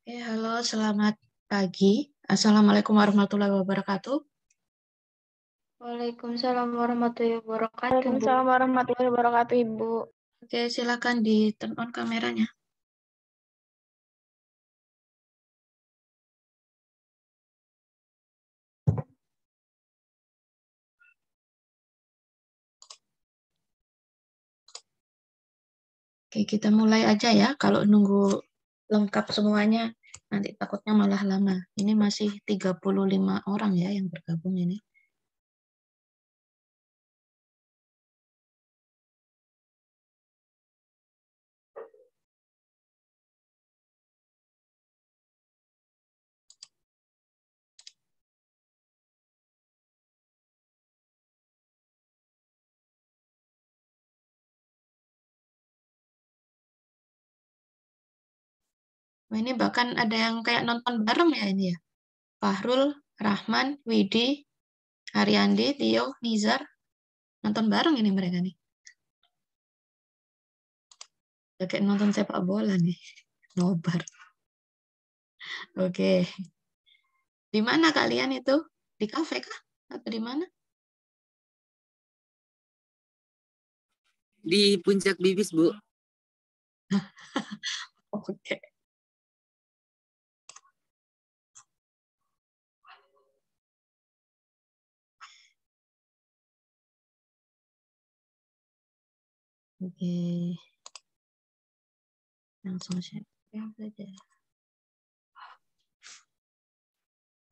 Halo, selamat pagi. Assalamualaikum warahmatullahi wabarakatuh. Waalaikumsalam warahmatullahi wabarakatuh, Bu. Waalaikumsalam warahmatullahi wabarakatuh, Ibu. Oke, silakan di turn on kameranya. Oke, kita mulai aja ya. Kalau nunggu lengkap semuanya, nanti takutnya malah lama. Ini masih 35 orang ya yang bergabung ini. Ini bahkan ada yang kayak nonton bareng ya ini ya. Fahrul, Rahman, Widi, Ariandi, Tio, Nizar. Nonton bareng ini mereka nih. Kayak nonton sepak bola nih. Nobar. Oke. Di mana kalian itu? Di kafe kah? Atau di mana? Di Puncak Bibis, Bu. Oke. Oke. Langsung share saja.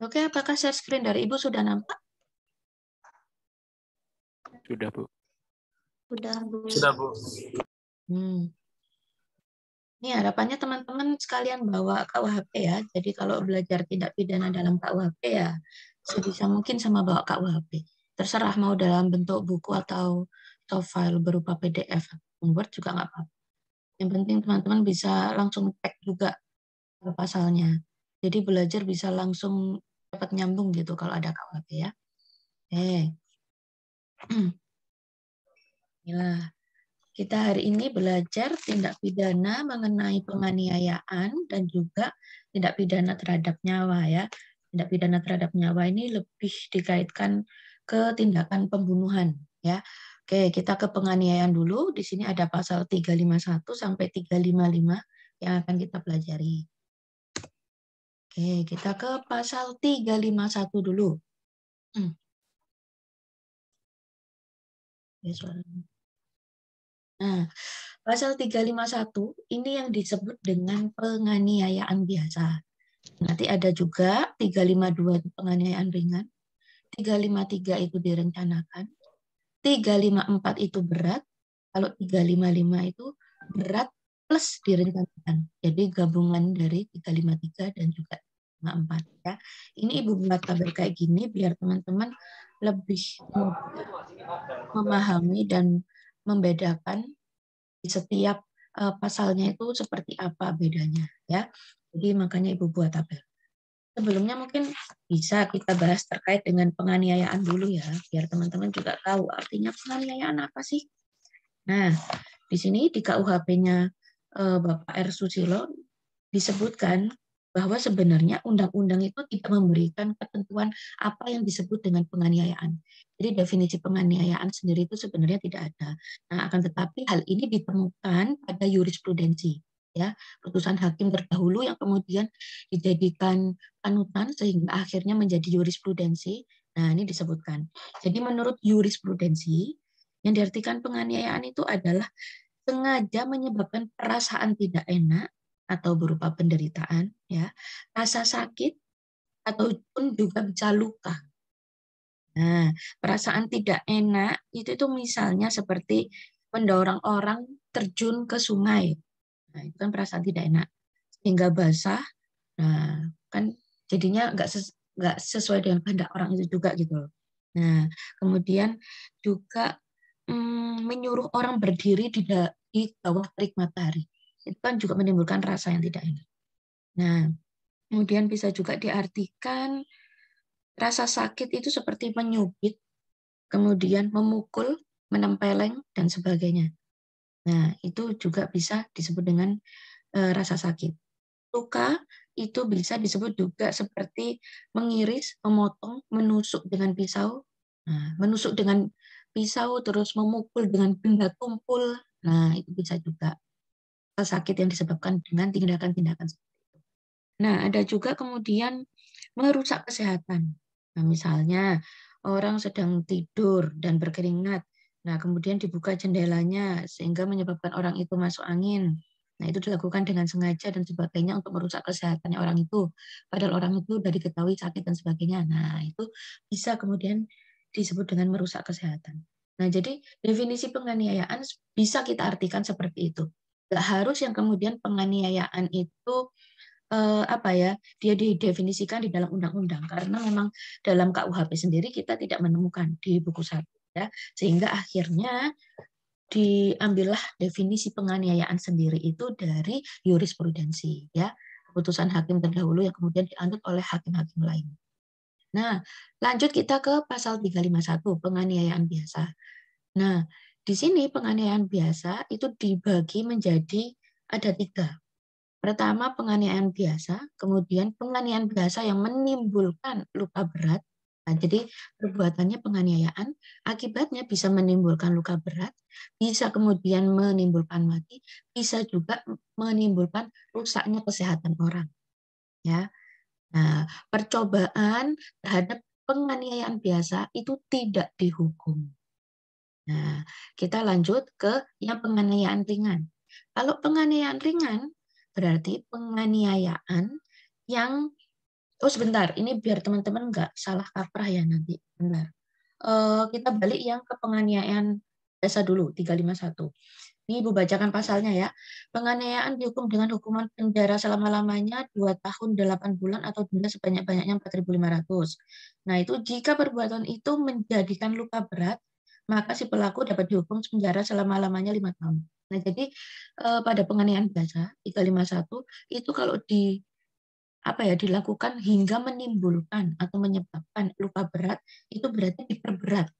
Oke, apakah share screen dari Ibu sudah nampak? Sudah, Bu. Sudah, Bu. Sudah, Bu. Ini harapannya teman-teman sekalian bawa KUHP ya. Jadi kalau belajar tindak pidana dalam KUHP ya sebisa mungkin sama bawa KUHP. Terserah mau dalam bentuk buku atau soft file berupa PDF atau Word juga nggak apa-apa. Yang penting teman-teman bisa langsung tag juga ke pasalnya. Jadi belajar bisa langsung dapat nyambung gitu kalau ada KUHP ya. Inilah. Kita hari ini belajar tindak pidana mengenai penganiayaan dan juga tindak pidana terhadap nyawa ya. Tindak pidana terhadap nyawa ini lebih dikaitkan ke tindakan pembunuhan ya. Oke, kita ke penganiayaan dulu. Di sini ada pasal 351 sampai 355 yang akan kita pelajari. Oke, kita ke pasal 351 dulu. Ya, suaranya. Nah, pasal 351 ini yang disebut dengan penganiayaan biasa. Nanti ada juga 352 itu penganiayaan ringan, 353 itu direncanakan, 354 itu berat, kalau 355 itu berat plus direncanakan. Jadi gabungan dari 353 dan juga 54 ya. Ini Ibu buat tabel kayak gini biar teman-teman lebih memahami dan membedakan di setiap pasalnya itu seperti apa bedanya ya. Jadi makanya Ibu buat tabel. Sebelumnya mungkin bisa kita bahas terkait dengan penganiayaan dulu ya, biar teman-teman juga tahu artinya penganiayaan apa sih. Nah, di sini di KUHP-nya Bapak R. Susilo disebutkan bahwa sebenarnya undang-undang itu tidak memberikan ketentuan apa yang disebut dengan penganiayaan. Jadi definisi penganiayaan sendiri itu sebenarnya tidak ada. Nah, akan tetapi hal ini ditemukan pada jurisprudensi, ya, putusan hakim terdahulu yang kemudian dijadikan panutan sehingga akhirnya menjadi jurisprudensi. Nah, ini disebutkan. Jadi menurut jurisprudensi yang diartikan penganiayaan itu adalah sengaja menyebabkan perasaan tidak enak atau berupa penderitaan, ya, rasa sakit ataupun juga bisa luka. Nah, perasaan tidak enak itu misalnya seperti mendorong orang terjun ke sungai. Nah, itu kan perasaan tidak enak. Sehingga basah, nah kan jadinya nggak sesuai dengan kehendak orang itu juga gitu loh. Nah, kemudian juga menyuruh orang berdiri di bawah terik matahari. Itu kan juga menimbulkan rasa yang tidak enak. Nah, kemudian bisa juga diartikan rasa sakit itu seperti menyubit, kemudian memukul, menempeleng, dan sebagainya. Nah, itu juga bisa disebut dengan rasa sakit. luka itu bisa disebut juga seperti mengiris, memotong, menusuk dengan pisau. Nah, menusuk dengan pisau terus memukul dengan benda tumpul. Nah, itu bisa juga sakit yang disebabkan dengan tindakan-tindakan seperti itu. Nah, ada juga kemudian merusak kesehatan. Nah, misalnya orang sedang tidur dan berkeringat. Nah, kemudian dibuka jendelanya sehingga menyebabkan orang itu masuk angin. Nah, itu dilakukan dengan sengaja dan sebagainya untuk merusak kesehatannya orang itu. Padahal orang itu sudah diketahui sakit dan sebagainya. Nah, itu bisa kemudian disebut dengan merusak kesehatan. Nah, jadi definisi penganiayaan bisa kita artikan seperti itu. Nggak harus yang kemudian penganiayaan itu apa ya, dia didefinisikan di dalam undang-undang karena memang dalam KUHP sendiri kita tidak menemukan di buku 1 ya, sehingga akhirnya diambillah definisi penganiayaan sendiri itu dari jurisprudensi ya, keputusan hakim terdahulu yang kemudian dianut oleh hakim-hakim lain. Nah, lanjut kita ke pasal 351 penganiayaan biasa. Nah, di sini penganiayaan biasa itu dibagi menjadi ada 3. Pertama, penganiayaan biasa, kemudian penganiayaan biasa yang menimbulkan luka berat. Nah, jadi perbuatannya penganiayaan, akibatnya bisa menimbulkan luka berat, bisa kemudian menimbulkan mati, bisa juga menimbulkan rusaknya kesehatan orang. Ya, nah percobaan terhadap penganiayaan biasa itu tidak dihukum. Nah, kita lanjut ke yang penganiayaan ringan. Kalau penganiayaan ringan berarti penganiayaan yang sebentar, ini biar teman-teman nggak salah kaprah ya nanti. Benar. Kita balik yang ke penganiayaan biasa dulu 351. Ini Ibu bacakan pasalnya ya. Penganiayaan dihukum dengan hukuman penjara selama-lamanya 2 tahun 8 bulan atau denda sebanyak-banyaknya 4.500. Nah, itu jika perbuatan itu menjadikan luka berat, maka si pelaku dapat dihukum penjara selama-lamanya 5 tahun. Nah, jadi pada penganiayaan biasa 351 itu kalau dilakukan hingga menimbulkan atau menyebabkan luka berat, itu berarti diperberat.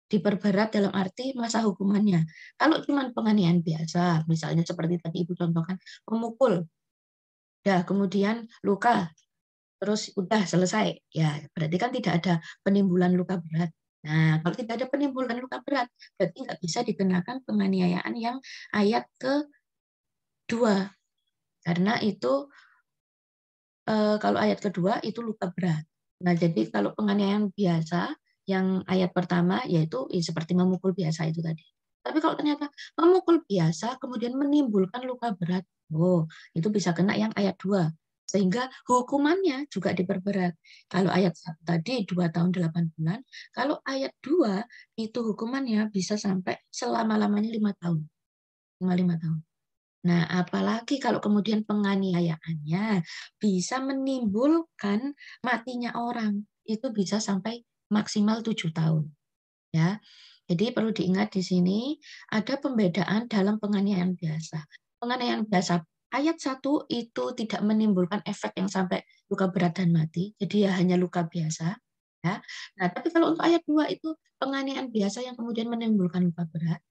Diperberat dalam arti masa hukumannya. Kalau cuma penganiayaan biasa, misalnya seperti tadi Ibu contohkan, memukul, kemudian luka, terus udah selesai, ya berarti kan tidak ada penimbulan luka berat. Nah, kalau tidak ada penimbulan luka berat, berarti nggak bisa dikenakan penganiayaan yang ayat kedua, karena itu kalau ayat kedua itu luka berat. Nah, jadi kalau penganiayaan biasa yang ayat pertama yaitu seperti memukul biasa itu tadi. Tapi kalau ternyata memukul biasa kemudian menimbulkan luka berat, itu bisa kena yang ayat 2. Sehingga hukumannya juga diperberat. Kalau ayat 1 tadi 2 tahun 8 bulan, kalau ayat 2 itu hukumannya bisa sampai selama-lamanya 5 tahun. 5 tahun. Nah, apalagi kalau kemudian penganiayaannya bisa menimbulkan matinya orang, itu bisa sampai maksimal 7 tahun. Ya, jadi perlu diingat di sini ada pembedaan dalam penganiayaan biasa. Penganiayaan biasa ayat 1 itu tidak menimbulkan efek yang sampai luka berat dan mati, jadi ya hanya luka biasa. Ya. Nah, tapi kalau untuk ayat 2 itu penganiayaan biasa yang kemudian menimbulkan luka berat.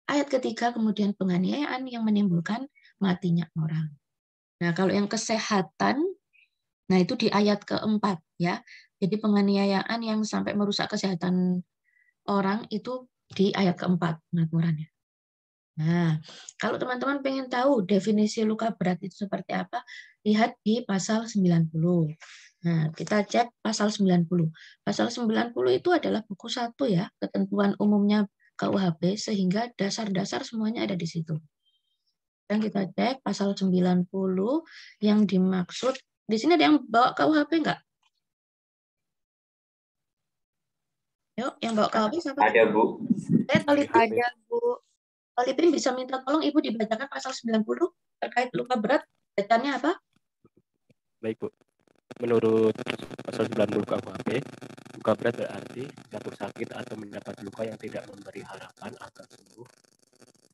Ayat ketiga kemudian penganiayaan yang menimbulkan matinya orang. Nah, kalau yang kesehatan, nah itu di ayat keempat ya. Jadi penganiayaan yang sampai merusak kesehatan orang itu di ayat keempat pengaturannya. Nah, kalau teman-teman pengen tahu definisi luka berat itu seperti apa, lihat di pasal 90. Nah, kita cek pasal 90. Pasal 90 itu adalah buku 1 ya, ketentuan umumnya KUHP, sehingga dasar-dasar semuanya ada di situ. Dan kita cek pasal 90 yang dimaksud, di sini ada yang bawa KUHP enggak? Yuk, yang bawa KUHP siapa? Ada, Bu. Ada, Bu. Lipin bisa minta tolong Ibu dibacakan pasal 90 terkait luka berat, bacaannya apa? Baik, Bu. Menurut pasal 90 KUHP, luka berat berarti jatuh sakit atau mendapat luka yang tidak memberi harapan akan sembuh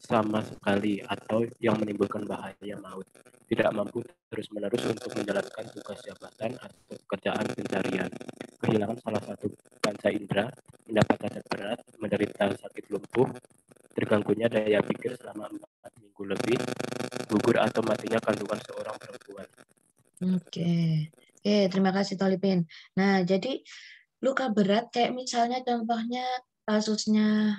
sama sekali atau yang menimbulkan bahaya maut, tidak mampu terus-menerus untuk menjalankan tugas jabatan atau pekerjaan pencarian, kehilangan salah satu panca indera, mendapat cacat berat, menderita sakit lumpuh, terganggunya daya pikir selama 4 minggu lebih, gugur atau matinya kandungan seorang perempuan, Oke. Oke, terima kasih Tolipin. Nah, jadi luka berat kayak misalnya contohnya kasusnya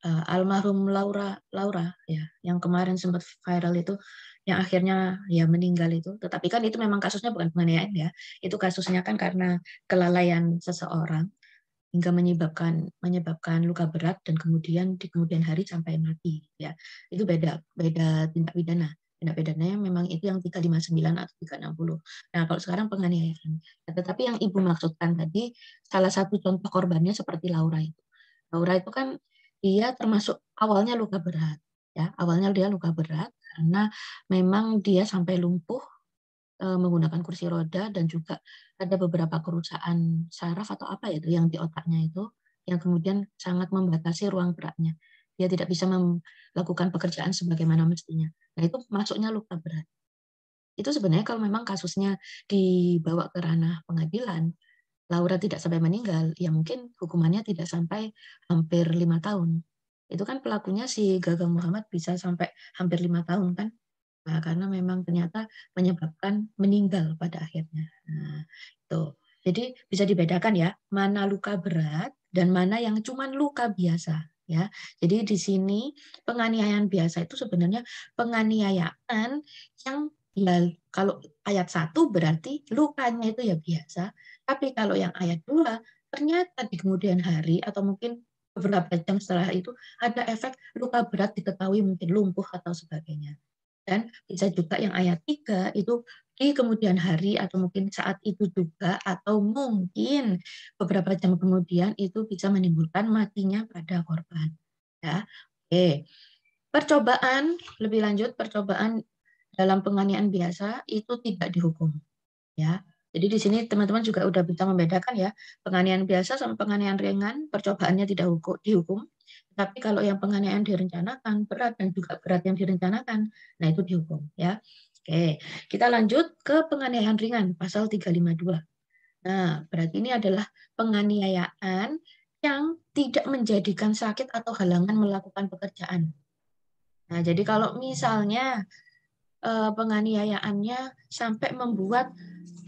almarhum Laura ya, yang kemarin sempat viral itu, yang akhirnya ya meninggal itu. Tetapi kan itu memang kasusnya bukan penganiayaan ya. Itu kasusnya kan karena kelalaian seseorang hingga menyebabkan luka berat dan kemudian di kemudian hari sampai mati ya. Itu beda tindak pidana. Tindak pidananya memang itu yang 359 atau 360. Nah, kalau sekarang penganiayaan. Nah, tetapi yang Ibu maksudkan tadi salah satu contoh korbannya seperti Laura itu. Laura itu kan dia termasuk awalnya luka berat ya. Awalnya dia luka berat karena memang dia sampai lumpuh menggunakan kursi roda dan juga ada beberapa kerusakan saraf atau apa itu yang di otaknya itu yang kemudian sangat membatasi ruang geraknya. Dia tidak bisa melakukan pekerjaan sebagaimana mestinya. Nah, itu masuknya luka berat. Itu sebenarnya kalau memang kasusnya dibawa ke ranah pengadilan, Laura tidak sampai meninggal, ya mungkin hukumannya tidak sampai hampir 5 tahun. Itu kan pelakunya si Gaga Muhammad bisa sampai hampir 5 tahun kan. Nah, karena memang ternyata menyebabkan meninggal pada akhirnya. Nah, itu. Jadi bisa dibedakan ya, mana luka berat dan mana yang cuma luka biasa ya. Jadi di sini penganiayaan biasa itu sebenarnya penganiayaan yang ya kalau ayat 1 berarti lukanya itu ya biasa, tapi kalau yang ayat 2 ternyata di kemudian hari atau mungkin beberapa jam setelah itu ada efek luka berat diketahui mungkin lumpuh atau sebagainya. Dan bisa juga yang ayat 3 itu di kemudian hari atau mungkin saat itu juga atau mungkin beberapa jam kemudian itu bisa menimbulkan matinya pada korban. Ya. Oke. Percobaan lebih lanjut, percobaan dalam penganiayaan biasa itu tidak dihukum. Ya. Jadi di sini teman-teman juga udah bisa membedakan ya, penganiayaan biasa sama penganiayaan ringan, percobaannya tidak dihukum. Tapi kalau yang penganiayaan direncanakan berat dan juga berat yang direncanakan, nah itu dihukum ya. Oke, kita lanjut ke penganiayaan ringan pasal 352. Nah, berarti ini adalah penganiayaan yang tidak menjadikan sakit atau halangan melakukan pekerjaan. Nah, jadi kalau misalnya penganiayaannya sampai membuat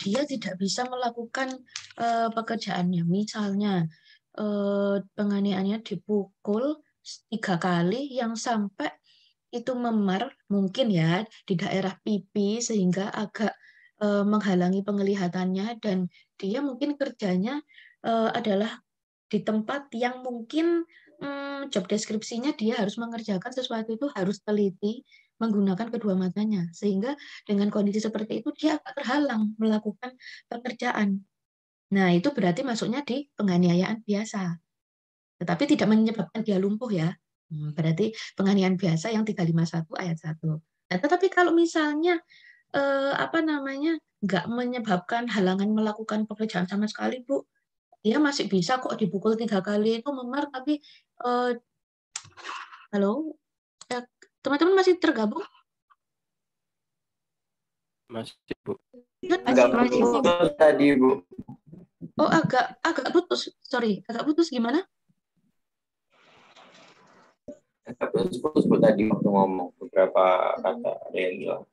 dia tidak bisa melakukan pekerjaannya. Misalnya penganiayaannya dipukul 3 kali yang sampai itu memar mungkin ya di daerah pipi sehingga agak menghalangi penglihatannya dan dia mungkin kerjanya adalah di tempat yang mungkin job deskripsinya dia harus mengerjakan sesuatu itu harus teliti menggunakan kedua matanya. Sehingga dengan kondisi seperti itu dia agak terhalang melakukan pekerjaan. Nah, itu berarti masuknya di penganiayaan biasa. Tetapi tidak menyebabkan dia lumpuh ya. Berarti penganiayaan biasa yang 351 ayat 1. Nah, tetapi kalau misalnya nggak menyebabkan halangan melakukan pekerjaan sama sekali, Bu, dia masih bisa kok dipukul 3 kali itu memar, tapi halo, teman-teman masih tergabung? Masih, Bu. Agak putus tadi, Bu. Oh, agak putus. Sorry, agak putus gimana? Agak putus-putus, Bu, tadi waktu ngomong beberapa kata ada yang hilang.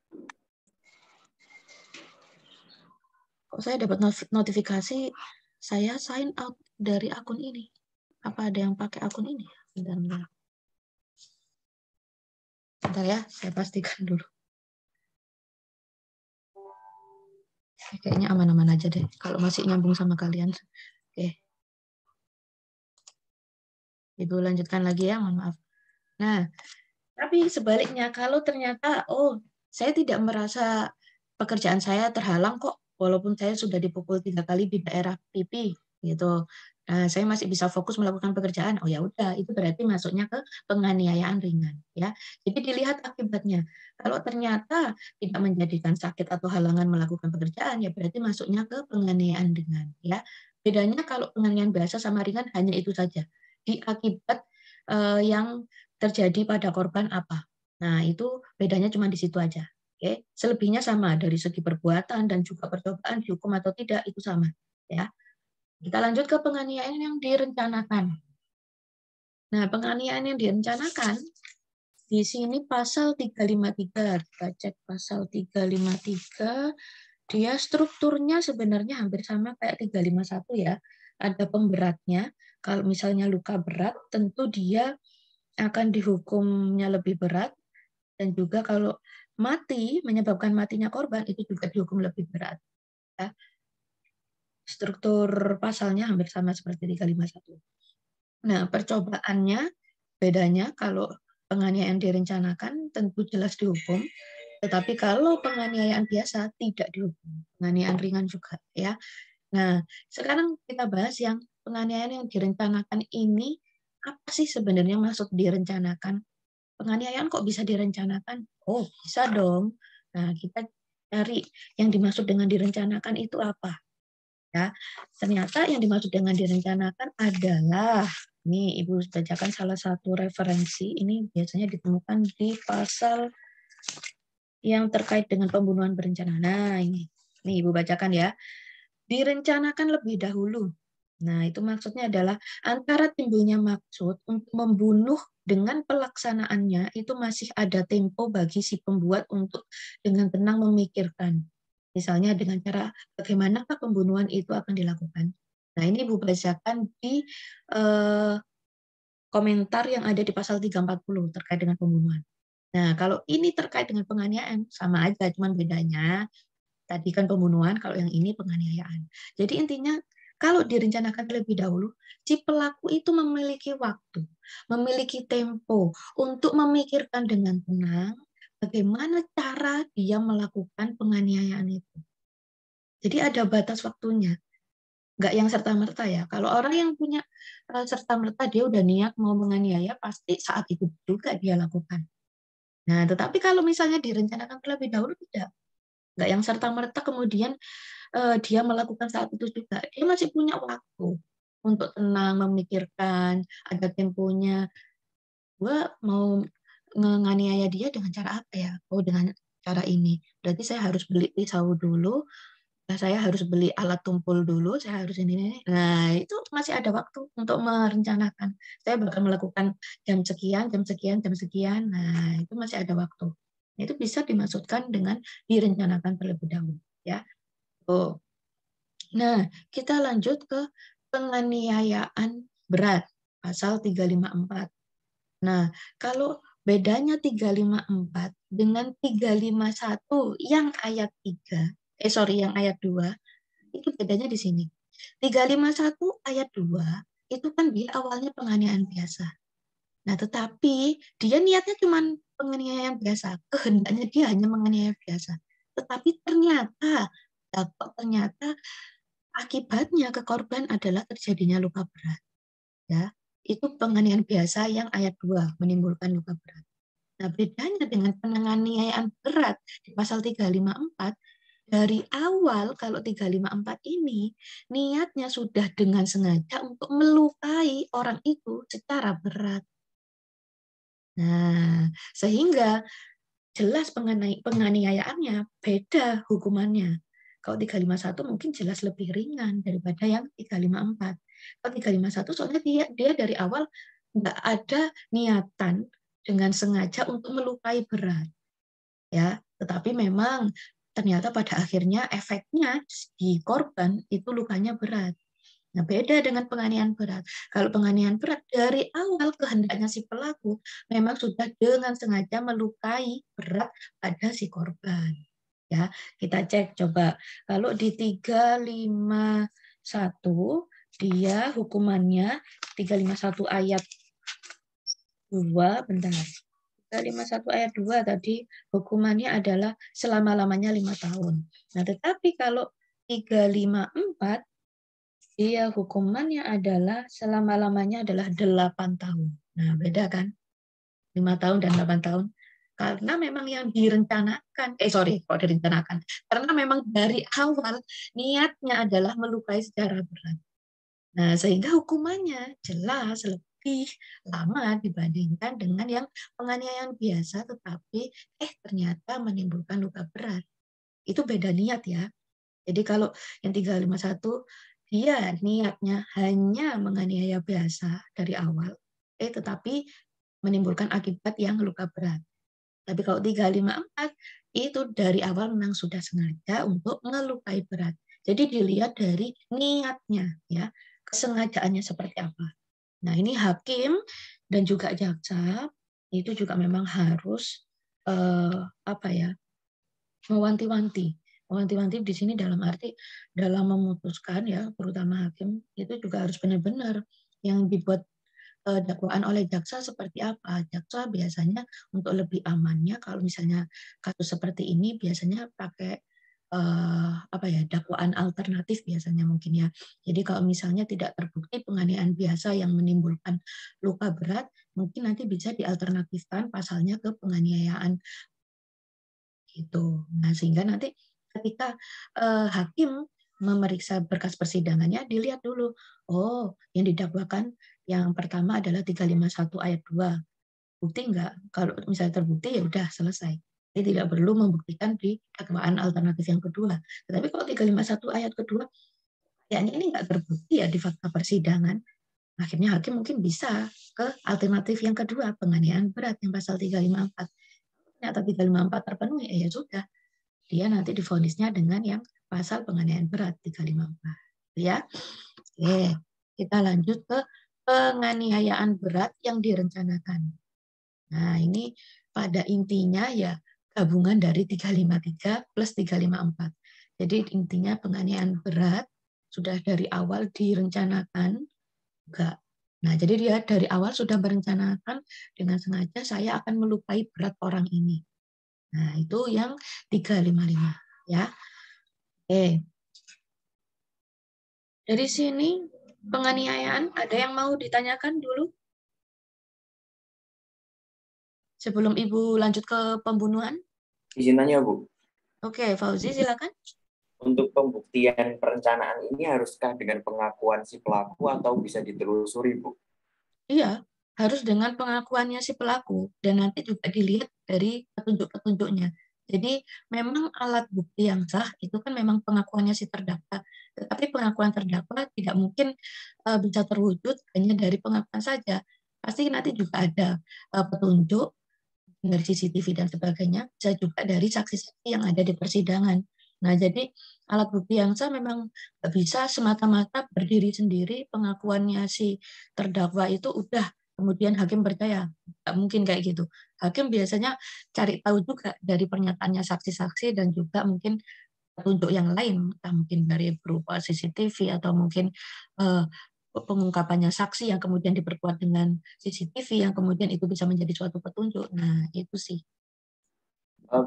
Kok saya dapat notifikasi saya sign out dari akun ini. Apa ada yang pakai akun ini? Bentar. Bentar ya, saya pastikan dulu. Kayaknya aman-aman aja deh. Kalau masih nyambung sama kalian. Oke. Ibu lanjutkan lagi ya, mohon maaf. Nah, tapi sebaliknya, kalau ternyata, saya tidak merasa pekerjaan saya terhalang kok, walaupun saya sudah dipukul 3 kali di daerah pipi, gitu. Nah, saya masih bisa fokus melakukan pekerjaan. Oh ya udah, itu berarti masuknya ke penganiayaan ringan, ya. Jadi dilihat akibatnya. Kalau ternyata tidak menjadikan sakit atau halangan melakukan pekerjaan, ya berarti masuknya ke penganiayaan ringan, ya. Bedanya kalau penganiayaan biasa sama ringan hanya itu saja. Di akibat yang terjadi pada korban apa. Nah, itu bedanya cuma di situ aja. Oke, selebihnya sama dari segi perbuatan dan juga percobaan dihukum atau tidak itu sama, ya. Kita lanjut ke penganiayaan yang direncanakan. Nah, penganiayaan yang direncanakan di sini pasal 353, kita cek pasal 353, dia strukturnya sebenarnya hampir sama kayak 351 ya. Ada pemberatnya, kalau misalnya luka berat, tentu dia akan dihukumnya lebih berat, dan juga kalau mati, menyebabkan matinya korban, itu juga dihukum lebih berat. Ya. Struktur pasalnya hampir sama seperti 351. Nah, percobaannya, bedanya kalau penganiayaan direncanakan tentu jelas dihukum, tetapi kalau penganiayaan biasa tidak dihukum. Penganiayaan ringan juga ya. Nah, sekarang kita bahas yang penganiayaan yang direncanakan ini, apa sih sebenarnya maksud direncanakan? Penganiayaan kok bisa direncanakan? Oh, bisa dong. Nah, kita cari yang dimaksud dengan direncanakan itu apa. Ya, ternyata yang dimaksud dengan direncanakan adalah, ini Ibu bacakan salah satu referensi, ini biasanya ditemukan di pasal yang terkait dengan pembunuhan berencana. Nah, ini Ibu bacakan ya. Direncanakan lebih dahulu. Nah, itu maksudnya adalah antara timbulnya maksud untuk membunuh dengan pelaksanaannya itu masih ada tempo bagi si pembuat untuk dengan tenang memikirkan. Misalnya dengan cara bagaimanakah pembunuhan itu akan dilakukan. Nah, ini Ibu bacakan di komentar yang ada di pasal 340 terkait dengan pembunuhan. Nah, kalau ini terkait dengan penganiayaan, sama aja, cuman bedanya tadi kan pembunuhan, kalau yang ini penganiayaan. Jadi intinya, kalau direncanakan terlebih dahulu, si pelaku itu memiliki waktu, memiliki tempo untuk memikirkan dengan tenang bagaimana cara dia melakukan penganiayaan itu. Jadi ada batas waktunya, nggak yang serta-merta ya. Kalau orang yang punya serta-merta dia udah niat mau menganiaya, pasti saat itu juga dia lakukan. Nah, tetapi kalau misalnya direncanakan terlebih dahulu, tidak. Nggak yang serta-merta kemudian dia melakukan saat itu juga. Dia masih punya waktu untuk tenang, memikirkan, ada temponya. Gue mau menganiaya dia dengan cara apa ya? Oh, dengan cara ini. Berarti saya harus beli pisau dulu, saya harus beli alat tumpul dulu, saya harus ini. Nah, itu masih ada waktu untuk merencanakan. Saya bakal melakukan jam sekian, jam sekian, jam sekian. Nah, itu masih ada waktu. Itu bisa dimaksudkan dengan direncanakan terlebih dahulu. Ya. Oh. Nah, kita lanjut ke penganiayaan berat, pasal 354. Nah, kalau bedanya 354 dengan 351 yang ayat 3, yang ayat 2, itu bedanya di sini. 351 ayat 2, itu kan dia awalnya penganiayaan biasa. Nah, tetapi dia niatnya cuma penganiayaan biasa, kehendaknya dia hanya menganiaya biasa. Tetapi ternyata akibatnya ke korban adalah terjadinya luka berat. Ya, itu penganiayaan biasa yang ayat 2 menimbulkan luka berat. Nah, bedanya dengan penganiayaan berat di pasal 354, dari awal kalau 354 ini niatnya sudah dengan sengaja untuk melukai orang itu secara berat. Nah, sehingga jelas penganiayaannya beda hukumannya. Kalau 351 mungkin jelas lebih ringan daripada yang 354. Kalau 351 soalnya dia dari awal nggak ada niatan dengan sengaja untuk melukai berat. Ya, tetapi memang ternyata pada akhirnya efeknya di korban itu lukanya berat. Nah, beda dengan penganiayaan berat. Kalau penganiayaan berat dari awal kehendaknya si pelaku memang sudah dengan sengaja melukai berat pada si korban. Ya, kita cek coba. Kalau di 351 dia hukumannya 351 ayat 2, bentar. 351 ayat 2 tadi hukumannya adalah selama-lamanya 5 tahun. Nah, tetapi kalau 354 dia hukumannya adalah selama-lamanya adalah 8 tahun. Nah, beda kan? 5 tahun dan 8 tahun. Karena memang yang direncanakan, kok direncanakan. Karena memang dari awal niatnya adalah melukai secara berat. Nah, sehingga hukumannya jelas lebih lama dibandingkan dengan yang penganiayaan biasa, tetapi ternyata menimbulkan luka berat. Itu beda niat ya. Jadi kalau yang 351 dia niatnya hanya menganiaya biasa dari awal, tetapi menimbulkan akibat yang luka berat. Tapi kalau 354 itu dari awal memang sudah sengaja untuk melukai berat. Jadi dilihat dari niatnya, ya, kesengajaannya seperti apa. Nah, ini hakim dan juga jaksa itu juga memang harus mewanti-wanti. Mewanti-wanti di sini dalam arti dalam memutuskan, ya, terutama hakim itu juga harus benar-benar yang dibuat dakwaan oleh jaksa seperti apa. Jaksa biasanya untuk lebih amannya kalau misalnya kasus seperti ini biasanya pakai dakwaan alternatif biasanya mungkin, ya. Jadi kalau misalnya tidak terbukti penganiayaan biasa yang menimbulkan luka berat, mungkin nanti bisa dialternatifkan pasalnya ke penganiayaan gitu. Nah, sehingga nanti ketika hakim memeriksa berkas persidangannya dilihat dulu, oh, yang didakwakan yang pertama adalah 351 ayat 2. Bukti enggak? Kalau misalnya terbukti ya udah selesai. Jadi tidak perlu membuktikan di dakwaan alternatif yang kedua. Tetapi kalau 351 ayat kedua, kayaknya ini enggak terbukti ya di fakta persidangan. Akhirnya hakim mungkin bisa ke alternatif yang kedua, penganiayaan berat yang pasal 354. Ternyata 354 terpenuhi, ya sudah. Dia nanti divonisnya dengan yang pasal penganiayaan berat 354. Ya. Oke, kita lanjut ke penganiayaan berat yang direncanakan. Nah, ini pada intinya ya gabungan dari 353 plus 354. Jadi intinya penganiayaan berat sudah dari awal direncanakan juga. Nah, jadi dia dari awal sudah merencanakan dengan sengaja saya akan melukai berat orang ini. Nah, itu yang 355 ya. Oke. Dari sini penganiayaan ada yang mau ditanyakan dulu? Sebelum Ibu lanjut ke pembunuhan? Izin tanya, Bu. Oke, Fauzi silakan. Untuk pembuktian perencanaan ini haruskah dengan pengakuan si pelaku atau bisa ditelusuri, Bu? Iya, harus dengan pengakuannya si pelaku dan nanti juga dilihat dari petunjuk-petunjuknya. Jadi memang alat bukti yang sah itu kan memang pengakuannya si terdakwa. Tetapi pengakuan terdakwa tidak mungkin bisa terwujud hanya dari pengakuan saja. Pasti nanti juga ada petunjuk dari CCTV dan sebagainya, bisa juga dari saksi-saksi yang ada di persidangan. Nah, jadi alat bukti yang sah memang nggak bisa semata-mata berdiri sendiri, pengakuannya si terdakwa itu udah kemudian hakim percaya. Nggak mungkin kayak gitu. Hakim biasanya cari tahu juga dari pernyataannya saksi-saksi dan juga mungkin petunjuk yang lain, entah mungkin dari berupa CCTV atau mungkin pengungkapannya saksi yang kemudian diperkuat dengan CCTV yang kemudian itu bisa menjadi suatu petunjuk. Nah, itu sih.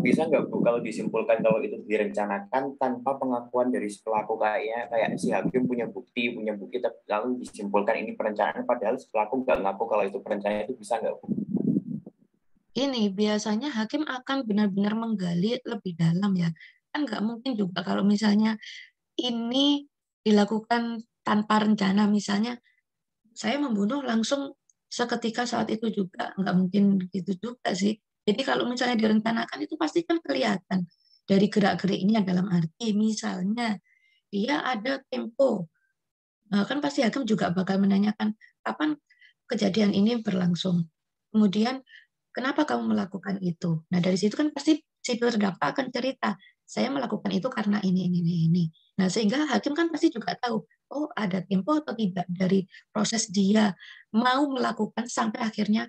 Bisa nggak, Bu, kalau disimpulkan kalau itu direncanakan tanpa pengakuan dari si pelaku, kayak si hakim punya bukti tapi lalu disimpulkan ini perencanaan padahal si pelaku nggak ngaku kalau itu perencanaan, itu bisa nggak, Bu? Ini biasanya hakim akan benar-benar menggali lebih dalam ya. Kan nggak mungkin juga kalau misalnya ini dilakukan tanpa rencana, misalnya saya membunuh langsung seketika saat itu juga, nggak mungkin begitu juga sih. Jadi kalau misalnya direncanakan itu pasti kan kelihatan dari gerak-geriknya, dalam arti misalnya dia ada tempo. Nah, kan pasti hakim juga bakal menanyakan kapan kejadian ini berlangsung. Kemudian kenapa kamu melakukan itu? Nah, dari situ kan pasti si terdakwa akan cerita, saya melakukan itu karena ini. Nah, sehingga hakim kan pasti juga tahu, oh ada tempo atau tidak dari proses dia mau melakukan sampai akhirnya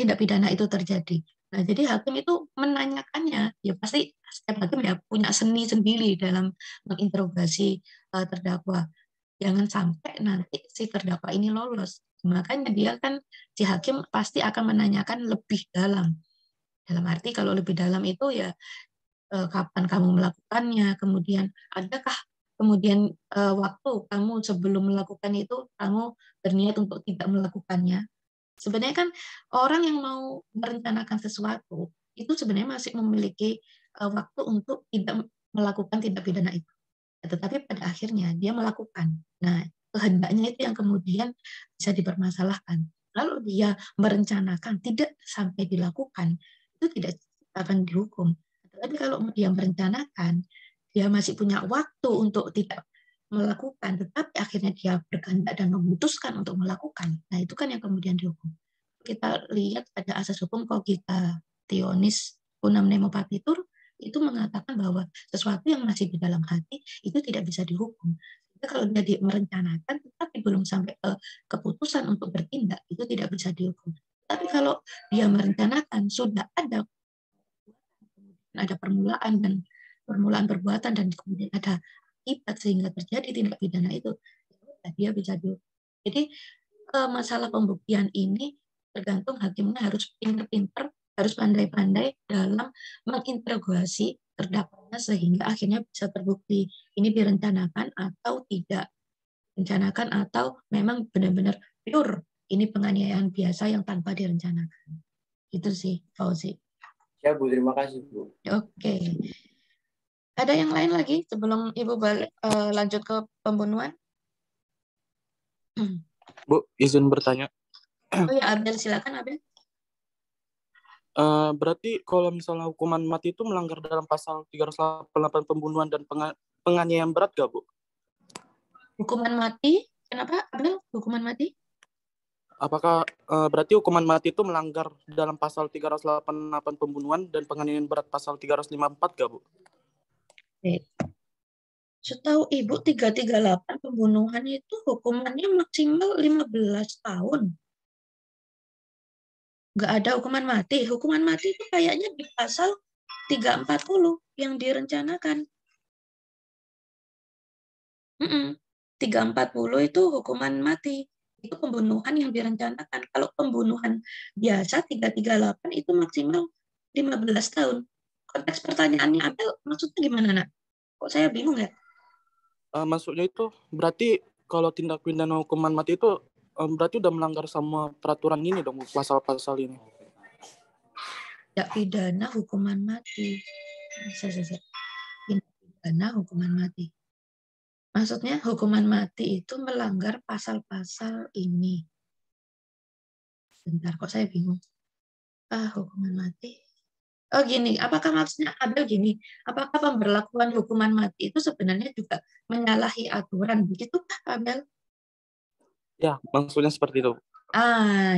tindak pidana itu terjadi. Nah, jadi hakim itu menanyakannya, ya pasti setiap hakim ya punya seni sendiri dalam menginterogasi terdakwa. Jangan sampai nanti si terdakwa ini lolos. Makanya dia kan, si hakim pasti akan menanyakan lebih dalam. Dalam arti kalau lebih dalam itu ya kapan kamu melakukannya, kemudian adakah kemudian waktu kamu sebelum melakukan itu kamu berniat untuk tidak melakukannya. Sebenarnya kan orang yang mau merencanakan sesuatu itu sebenarnya masih memiliki waktu untuk tidak melakukan tindak pidana itu. Tetapi pada akhirnya dia melakukan. Nah, kehendaknya itu yang kemudian bisa dipermasalahkan. Kalau dia merencanakan tidak sampai dilakukan, itu tidak akan dihukum. Tapi kalau dia merencanakan, dia masih punya waktu untuk tidak melakukan, tetapi akhirnya dia berkehendak dan memutuskan untuk melakukan. Nah, itu kan yang kemudian dihukum. kita lihat ada asas hukum cogitationis unam nemo partitur, itu mengatakan bahwa sesuatu yang masih di dalam hati itu tidak bisa dihukum. Jadi kalau dia merencanakan tetapi belum sampai ke keputusan untuk bertindak, itu tidak bisa dihukum. Tapi kalau dia merencanakan sudah ada permulaan dan permulaan perbuatan dan kemudian ada akibat sehingga terjadi tindak pidana itu, dia bisa dihukum. Jadi masalah pembuktian ini tergantung hakimnya harus pinter-pinter, harus pandai-pandai dalam menginterogasi terdakwanya sehingga akhirnya bisa terbukti ini direncanakan atau tidak direncanakan atau memang benar-benar pure ini penganiayaan biasa yang tanpa direncanakan. Itu sih, Fauzi. Ya Bu, terima kasih Bu. Oke. Ada yang lain lagi sebelum Ibu balik lanjut ke pembunuhan? Bu, izin bertanya. Oh ya, Abel, silakan Abel. Berarti kalau misalnya hukuman mati itu melanggar dalam pasal 388 pembunuhan dan penganiayaan berat gak, Bu? Hukuman mati? Kenapa, Abel? Hukuman mati? Apakah berarti hukuman mati itu melanggar dalam pasal 388 pembunuhan dan penganiayaan berat pasal 354 gak, Bu? Oke. Setahu Ibu 338 pembunuhan itu hukumannya maksimal 15 tahun. Nggak ada hukuman mati. Hukuman mati itu kayaknya di pasal 340 yang direncanakan. 340 itu hukuman mati. Itu pembunuhan yang direncanakan. Kalau pembunuhan biasa 338 itu maksimal 15 tahun. Konteks pertanyaannya Abel maksudnya gimana, Nak? Kok saya bingung ya? Maksudnya itu berarti kalau tindak pidana hukuman mati itu berarti udah melanggar sama peraturan ini dong, pasal-pasal ini. Tindak pidana hukuman mati. Tindak pidana hukuman mati. Maksudnya hukuman mati itu melanggar pasal-pasal ini. Bentar, kok saya bingung. Hukuman mati. Oh gini, apakah maksudnya Abel gini, apakah pemberlakuan hukuman mati itu sebenarnya juga menyalahi aturan, begitu Abel? Ya, maksudnya seperti itu.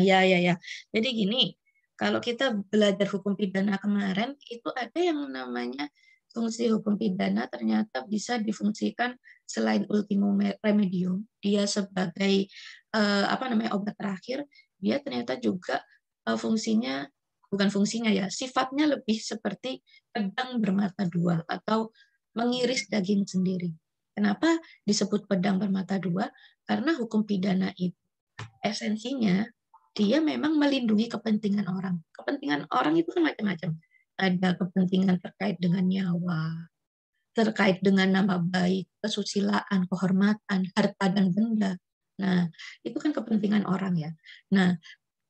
Ya. Jadi gini, kalau kita belajar hukum pidana kemarin, itu ada yang namanya fungsi hukum pidana ternyata bisa difungsikan selain ultimum remedium, dia sebagai obat terakhir, dia ternyata juga fungsinya bukan fungsinya ya, sifatnya lebih seperti pedang bermata dua atau mengiris daging sendiri. Kenapa disebut pedang bermata dua? Karena hukum pidana itu esensinya dia memang melindungi kepentingan orang. Kepentingan orang itu kan macam-macam. Ada kepentingan terkait dengan nyawa, terkait dengan nama baik, kesusilaan, kehormatan, harta dan benda. Nah, itu kan kepentingan orang ya. Nah,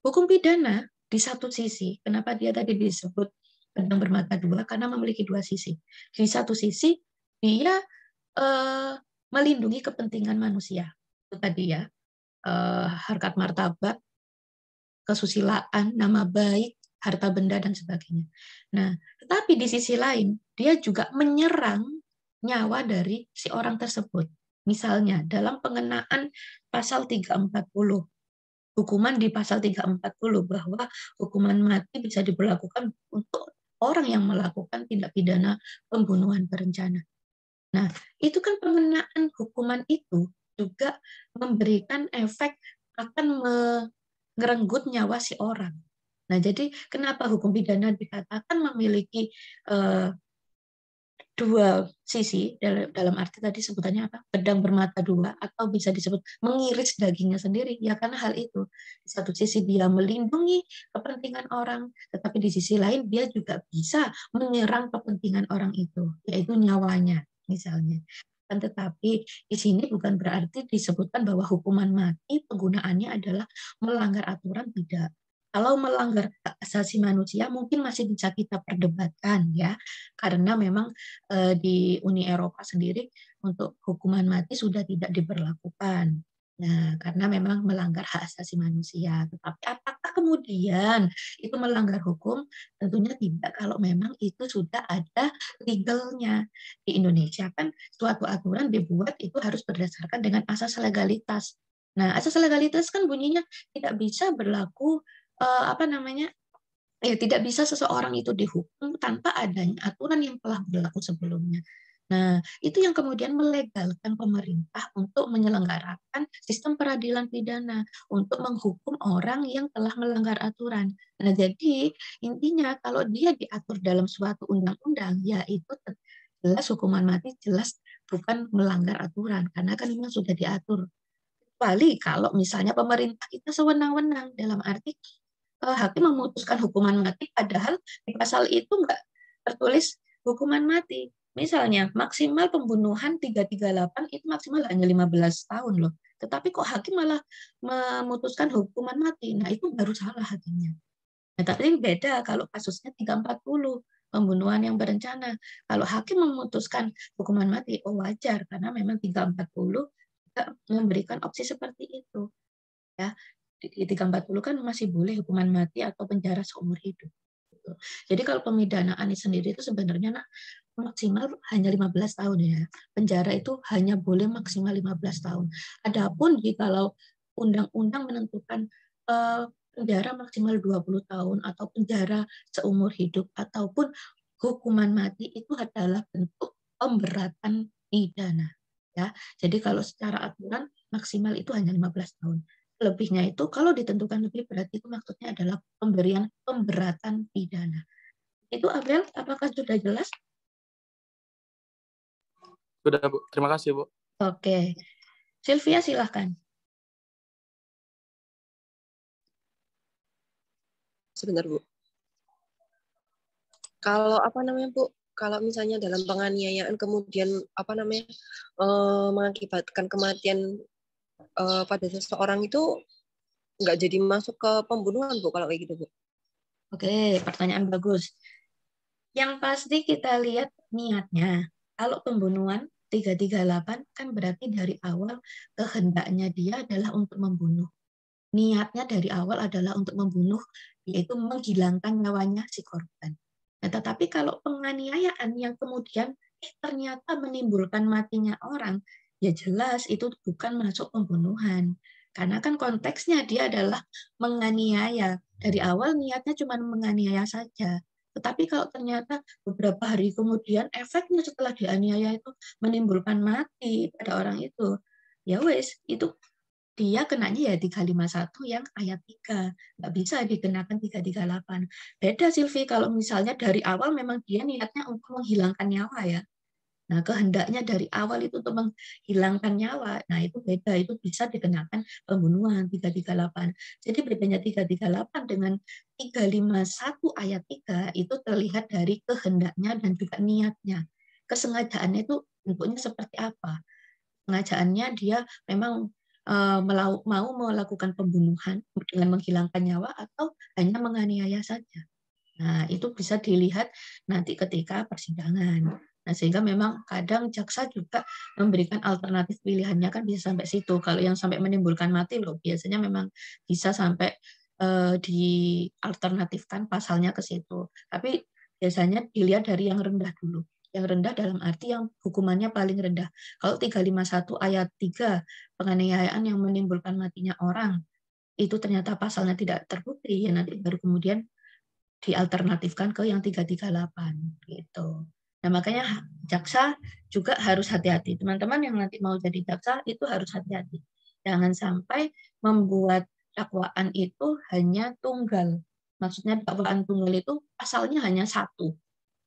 hukum pidana di satu sisi, kenapa dia tadi disebut pedang bermata dua? Karena memiliki dua sisi. Di satu sisi, dia melindungi kepentingan manusia. Itu tadi ya, harkat martabat, kesusilaan, nama baik, harta benda, dan sebagainya. Nah, tetapi di sisi lain, dia juga menyerang nyawa dari si orang tersebut. Misalnya, dalam pengenaan pasal 340, hukuman di pasal 340 bahwa hukuman mati bisa diberlakukan untuk orang yang melakukan tindak pidana pembunuhan berencana. Nah, itu kan pengenaan hukuman itu juga memberikan efek akan ngerenggut nyawa si orang. Nah, jadi kenapa hukum pidana dikatakan memiliki dua sisi, dalam arti tadi sebutannya apa? Pedang bermata dua, atau bisa disebut mengiris dagingnya sendiri. Ya karena hal itu. Di satu sisi dia melindungi kepentingan orang, tetapi di sisi lain dia juga bisa menyerang kepentingan orang itu, yaitu nyawanya misalnya. Tetapi di sini bukan berarti disebutkan bahwa hukuman mati penggunaannya adalah melanggar aturan, tidak. Kalau melanggar hak asasi manusia mungkin masih bisa kita perdebatkan ya, karena memang di Uni Eropa sendiri untuk hukuman mati sudah tidak diberlakukan. Nah, karena memang melanggar hak asasi manusia. Tetapi apakah kemudian itu melanggar hukum? Tentunya tidak kalau memang itu sudah ada legalnya. Di Indonesia kan suatu aturan dibuat itu harus berdasarkan dengan asas legalitas. Nah, asas legalitas kan bunyinya tidak bisa berlaku apa namanya, ya tidak bisa seseorang itu dihukum tanpa adanya aturan yang telah berlaku sebelumnya. Nah, itu yang kemudian melegalkan pemerintah untuk menyelenggarakan sistem peradilan pidana untuk menghukum orang yang telah melanggar aturan. Nah, jadi intinya kalau dia diatur dalam suatu undang-undang, ya itu jelas hukuman mati, jelas bukan melanggar aturan karena kan memang sudah diatur. Kecuali kalau misalnya pemerintah kita sewenang-wenang dalam arti hakim memutuskan hukuman mati padahal di pasal itu nggak tertulis hukuman mati. Misalnya maksimal pembunuhan 338 itu maksimal hanya 15 tahun loh. Tetapi kok hakim malah memutuskan hukuman mati. Nah, itu baru salah hakimnya. Nah, tapi beda kalau kasusnya 340 pembunuhan yang berencana. Kalau hakim memutuskan hukuman mati, oh wajar karena memang 340 memberikan opsi seperti itu. Ya, di 340 kan masih boleh hukuman mati atau penjara seumur hidup. Jadi kalau pemidanaan sendiri itu sebenarnya maksimal hanya 15 tahun ya. Penjara itu hanya boleh maksimal 15 tahun. Adapun jikalau undang-undang menentukan penjara maksimal 20 tahun atau penjara seumur hidup ataupun hukuman mati itu adalah bentuk pemberatan pidana. Ya. Jadi kalau secara aturan maksimal itu hanya 15 tahun. Lebihnya itu kalau ditentukan lebih berarti itu maksudnya adalah pemberian pemberatan pidana. Itu Abel, apakah sudah jelas? Sudah, Bu. Terima kasih, Bu. Oke. Sylvia silahkan. Sebentar, Bu. Kalau Bu, kalau misalnya dalam penganiayaan kemudian mengakibatkan kematian pada seseorang itu nggak jadi masuk ke pembunuhan, Bu, kalau kayak gitu, Bu. Oke, pertanyaan bagus. Yang pasti kita lihat niatnya. Kalau pembunuhan 338 kan berarti dari awal kehendaknya dia adalah untuk membunuh. Niatnya dari awal adalah untuk membunuh, yaitu menghilangkan nyawanya si korban. Nah, tetapi kalau penganiayaan yang kemudian ternyata menimbulkan matinya orang, ya jelas itu bukan masuk pembunuhan. Karena kan konteksnya dia adalah menganiaya. Dari awal niatnya cuma menganiaya saja. Tetapi kalau ternyata beberapa hari kemudian efeknya setelah dianiaya itu menimbulkan mati pada orang itu, ya wes, itu dia kenanya ya 351 yang ayat 3. Nggak bisa dikenakan 338. Beda Silvi kalau misalnya dari awal memang dia niatnya untuk menghilangkan nyawa ya. Nah, kehendaknya dari awal itu untuk menghilangkan nyawa. Nah, itu beda. Itu bisa dikenakan pembunuhan 338. Jadi bedanya 338 dengan 351 ayat 3 itu terlihat dari kehendaknya dan juga niatnya. Kesengajaannya itu bentuknya seperti apa? Sengajaannya dia memang mau melakukan pembunuhan dengan menghilangkan nyawa atau hanya menganiaya saja. Nah, itu bisa dilihat nanti ketika persidangan. Nah, sehingga memang kadang jaksa juga memberikan alternatif pilihannya kan bisa sampai situ. Kalau yang sampai menimbulkan mati loh, biasanya memang bisa sampai dialternatifkan pasalnya ke situ. Tapi biasanya dilihat dari yang rendah dulu. Yang rendah dalam arti yang hukumannya paling rendah. Kalau 351 ayat 3, penganiayaan yang menimbulkan matinya orang, itu ternyata pasalnya tidak terbukti, ya nanti baru kemudian dialternatifkan ke yang 338 gitu. Nah, makanya jaksa juga harus hati-hati. Teman-teman yang nanti mau jadi jaksa itu harus hati-hati. Jangan sampai membuat dakwaan itu hanya tunggal. Maksudnya dakwaan tunggal itu pasalnya hanya satu.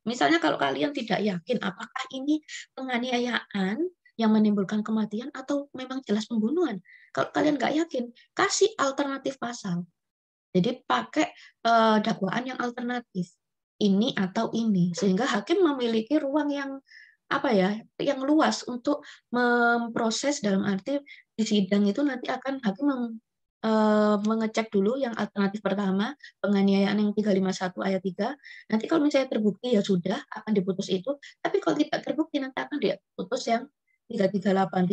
Misalnya kalau kalian tidak yakin apakah ini penganiayaan yang menimbulkan kematian atau memang jelas pembunuhan. Kalau kalian nggak yakin, kasih alternatif pasal. Jadi pakai dakwaan yang alternatif. Ini atau ini. Sehingga hakim memiliki ruang yang yang luas untuk memproses dalam arti di sidang itu nanti akan hakim mengecek dulu yang alternatif pertama, penganiayaan yang 351 ayat 3. Nanti kalau misalnya terbukti ya sudah akan diputus itu, tapi kalau tidak terbukti nanti akan diputus yang 338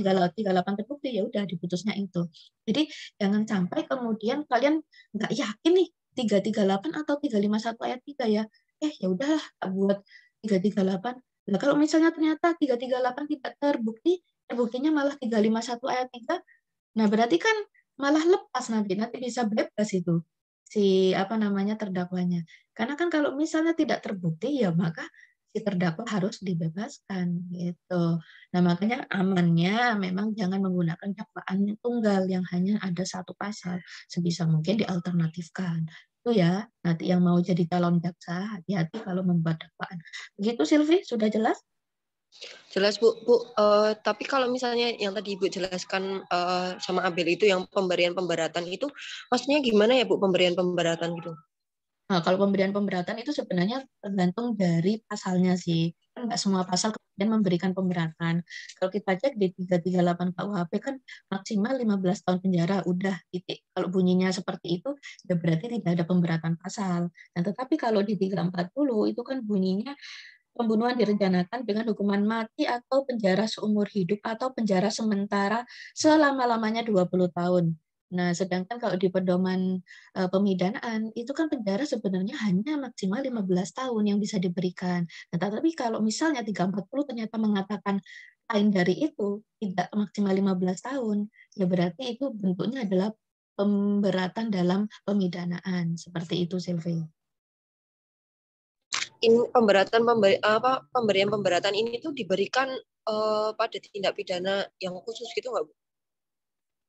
terbukti ya udah diputusnya itu. Jadi jangan sampai kemudian kalian nggak yakin nih 338 atau 351 ayat 3 ya. Ya udahlah buat 338. Nah, kalau misalnya ternyata 338 tidak terbukti, terbuktinya malah 351 ayat 3. Nah, berarti kan malah lepas nanti bisa bebas itu. si terdakwanya. Karena kan kalau misalnya tidak terbukti ya maka si terdakwa harus dibebaskan gitu. Nah, makanya amannya memang jangan menggunakan dakwaan tunggal yang hanya ada satu pasal. Sebisa mungkin dialternatifkan. Itu ya, nanti yang mau jadi calon jaksa hati-hati kalau membuat dakwaan. Begitu Silvi, sudah jelas? Jelas Bu. Tapi kalau misalnya yang tadi Ibu jelaskan sama Abel itu yang pemberian pemberatan itu, maksudnya gimana ya Bu pemberian pemberatan gitu? Nah, kalau pemberian pemberatan itu sebenarnya tergantung dari pasalnya sih. Kan nggak semua pasal kemudian memberikan pemberatan. Kalau kita cek di 338 KUHP kan maksimal 15 tahun penjara, udah titik. Kalau bunyinya seperti itu, ya berarti tidak ada pemberatan pasal. Nah, tetapi kalau di 340 itu kan bunyinya pembunuhan direncanakan dengan hukuman mati atau penjara seumur hidup atau penjara sementara selama-lamanya 20 tahun. Nah, sedangkan kalau di pedoman pemidanaan itu kan penjara sebenarnya hanya maksimal 15 tahun yang bisa diberikan. Nah, tetapi kalau misalnya 340 ternyata mengatakan lain dari itu, tidak maksimal 15 tahun, ya berarti itu bentuknya adalah pemberatan dalam pemidanaan. Seperti itu, Silvi. Ini pemberian pemberatan ini tuh diberikan pada tindak pidana yang khusus gitu nggak Bu?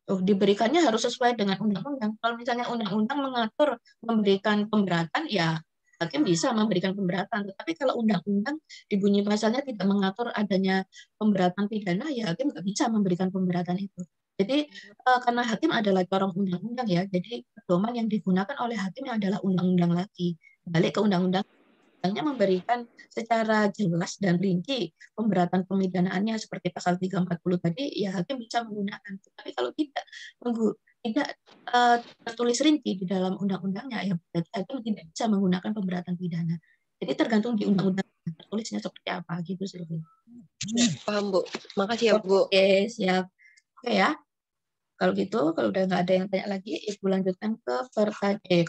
Diberikannya harus sesuai dengan undang-undang. Kalau misalnya undang-undang mengatur memberikan pemberatan, ya hakim bisa memberikan pemberatan. Tetapi kalau undang-undang di bunyi pasalnya tidak mengatur adanya pemberatan pidana, ya hakim nggak bisa memberikan pemberatan itu. Jadi karena hakim adalah corong undang-undang ya, jadi pedoman yang digunakan oleh hakim adalah undang-undang lagi. Balik ke undang-undang, memberikan secara jelas dan rinci pemberatan pemidanaannya seperti pasal 340 tadi, ya hakim bisa menggunakan. Tapi kalau tidak tertulis rinci di dalam undang-undangnya, ya berarti hakim tidak bisa menggunakan pemberatan pidana. Jadi tergantung di undang-undang tertulisnya seperti apa gitu sih. Paham Bu. Makasih ya Bu. Oke, siap. Oke ya. Kalau gitu, kalau udah nggak ada yang tanya lagi, Ibu lanjutkan ke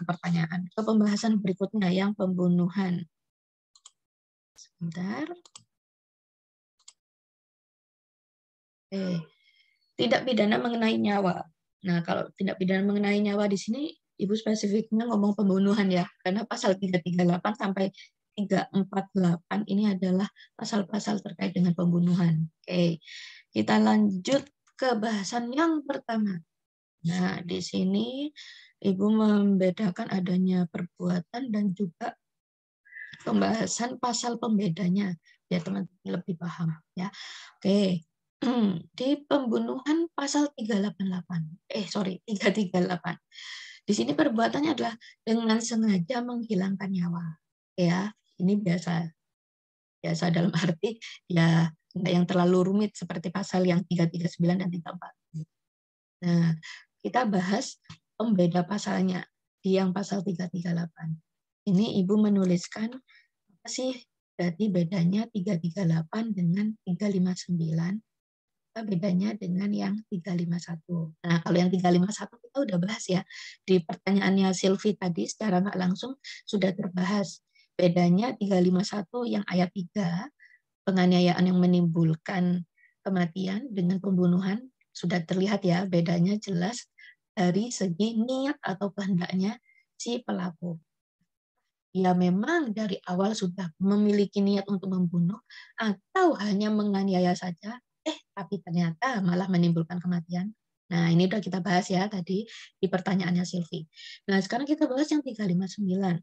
pertanyaan, ke pembahasan berikutnya yang pembunuhan. Sebentar. Tidak pidana mengenai nyawa. Nah, kalau tindak pidana mengenai nyawa di sini, Ibu spesifiknya ngomong pembunuhan ya, karena pasal 338 sampai 348 ini adalah pasal-pasal terkait dengan pembunuhan. Oke, kita lanjut ke bahasan yang pertama. Nah, di sini Ibu membedakan adanya perbuatan dan juga pembahasan pasal pembedanya, biar teman-teman lebih paham ya. Oke. Di pembunuhan pasal 338. Di sini perbuatannya adalah dengan sengaja menghilangkan nyawa. Ya, ini biasa dalam arti ya enggak yang terlalu rumit seperti pasal yang 339 dan 340. Nah, kita bahas pembeda pasalnya di yang pasal 338. Ini Ibu menuliskan apa sih berarti bedanya 338 dengan 359. Bedanya dengan yang 351. Nah, kalau yang 351 kita udah bahas ya. Di pertanyaannya Silvi tadi secara nggak langsung sudah terbahas. Bedanya 351 yang ayat 3, penganiayaan yang menimbulkan kematian dengan pembunuhan, sudah terlihat ya bedanya jelas dari segi niat atau kehendaknya si pelaku. Ya memang dari awal sudah memiliki niat untuk membunuh atau hanya menganiaya saja, tapi ternyata malah menimbulkan kematian. Nah, ini udah kita bahas ya tadi di pertanyaannya Silvi. Nah, sekarang kita bahas yang 359.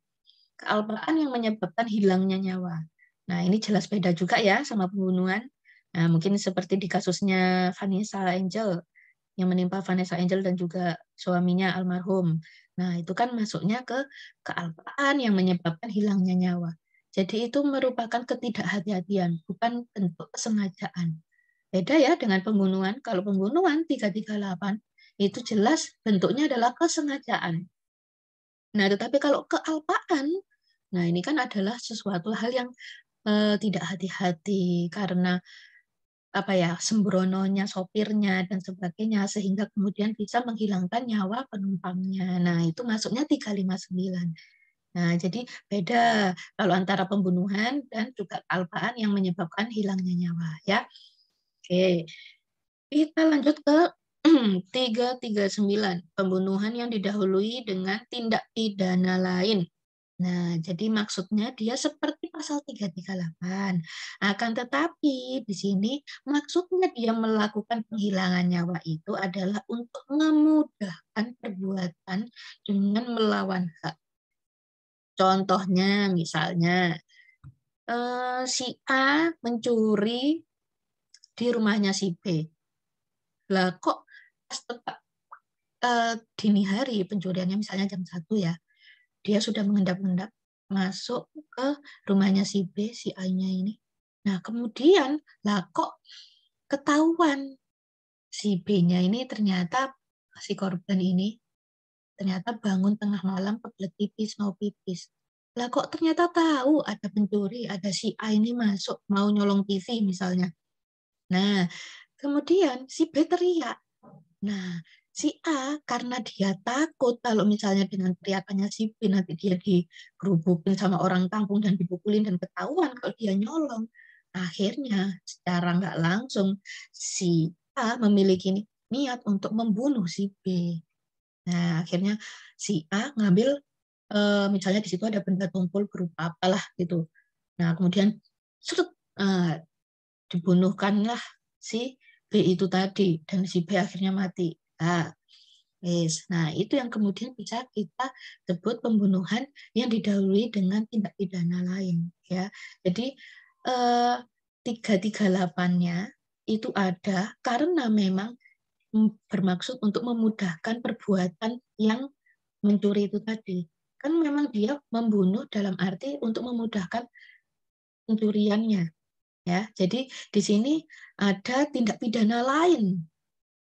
Kealpaan yang menyebabkan hilangnya nyawa. Nah, ini jelas beda juga ya sama pembunuhan. Nah, mungkin seperti di kasusnya Vanessa Angel, yang menimpa Vanessa Angel dan juga suaminya almarhum. Nah, itu kan masuknya ke kealpaan yang menyebabkan hilangnya nyawa. Jadi itu merupakan ketidakhati-hatian, bukan bentuk kesengajaan. Beda ya dengan pembunuhan. Kalau pembunuhan 338 itu jelas bentuknya adalah kesengajaan. Nah, tetapi kalau kealpaan, nah ini kan adalah sesuatu hal yang tidak hati-hati karena sembrononya sopirnya dan sebagainya sehingga kemudian bisa menghilangkan nyawa penumpangnya. Nah, itu masuknya 359. Nah, jadi beda kalau antara pembunuhan dan juga kealpaan yang menyebabkan hilangnya nyawa ya. Oke. Kita lanjut ke 339, pembunuhan yang didahului dengan tindak pidana lain. Nah, jadi maksudnya dia seperti pasal 338. Akan tetapi di sini maksudnya dia melakukan penghilangan nyawa itu adalah untuk memudahkan perbuatan dengan melawan hak. Contohnya misalnya si A mencuri di rumahnya si B. Lah kok pas tepat dini hari pencuriannya misalnya jam 1 ya. Dia sudah mengendap-endap masuk ke rumahnya si B, si A-nya ini. Nah, kemudian lah kok ketahuan si B-nya ini ternyata si korban ini ternyata bangun tengah malam kebelet pipis, mau pipis. Lah kok ternyata tahu ada pencuri, ada si A ini masuk mau nyolong TV misalnya. Nah, kemudian si B teriak. Nah, si A karena dia takut kalau misalnya dengan teriakannya si B nanti dia digerubukin sama orang kampung dan dipukulin dan ketahuan kalau dia nyolong. Akhirnya secara nggak langsung si A memiliki niat untuk membunuh si B. Nah, akhirnya si A ngambil misalnya di situ ada benda tumpul berupa apalah gitu. Nah, kemudian dibunuhkanlah si B itu tadi dan si B akhirnya mati. Nah, itu yang kemudian bisa kita sebut pembunuhan yang didahului dengan tindak pidana lain. Ya, jadi 338-nya itu ada karena memang bermaksud untuk memudahkan perbuatan yang mencuri itu tadi. Kan memang dia membunuh dalam arti untuk memudahkan pencuriannya. Ya, jadi di sini ada tindak pidana lain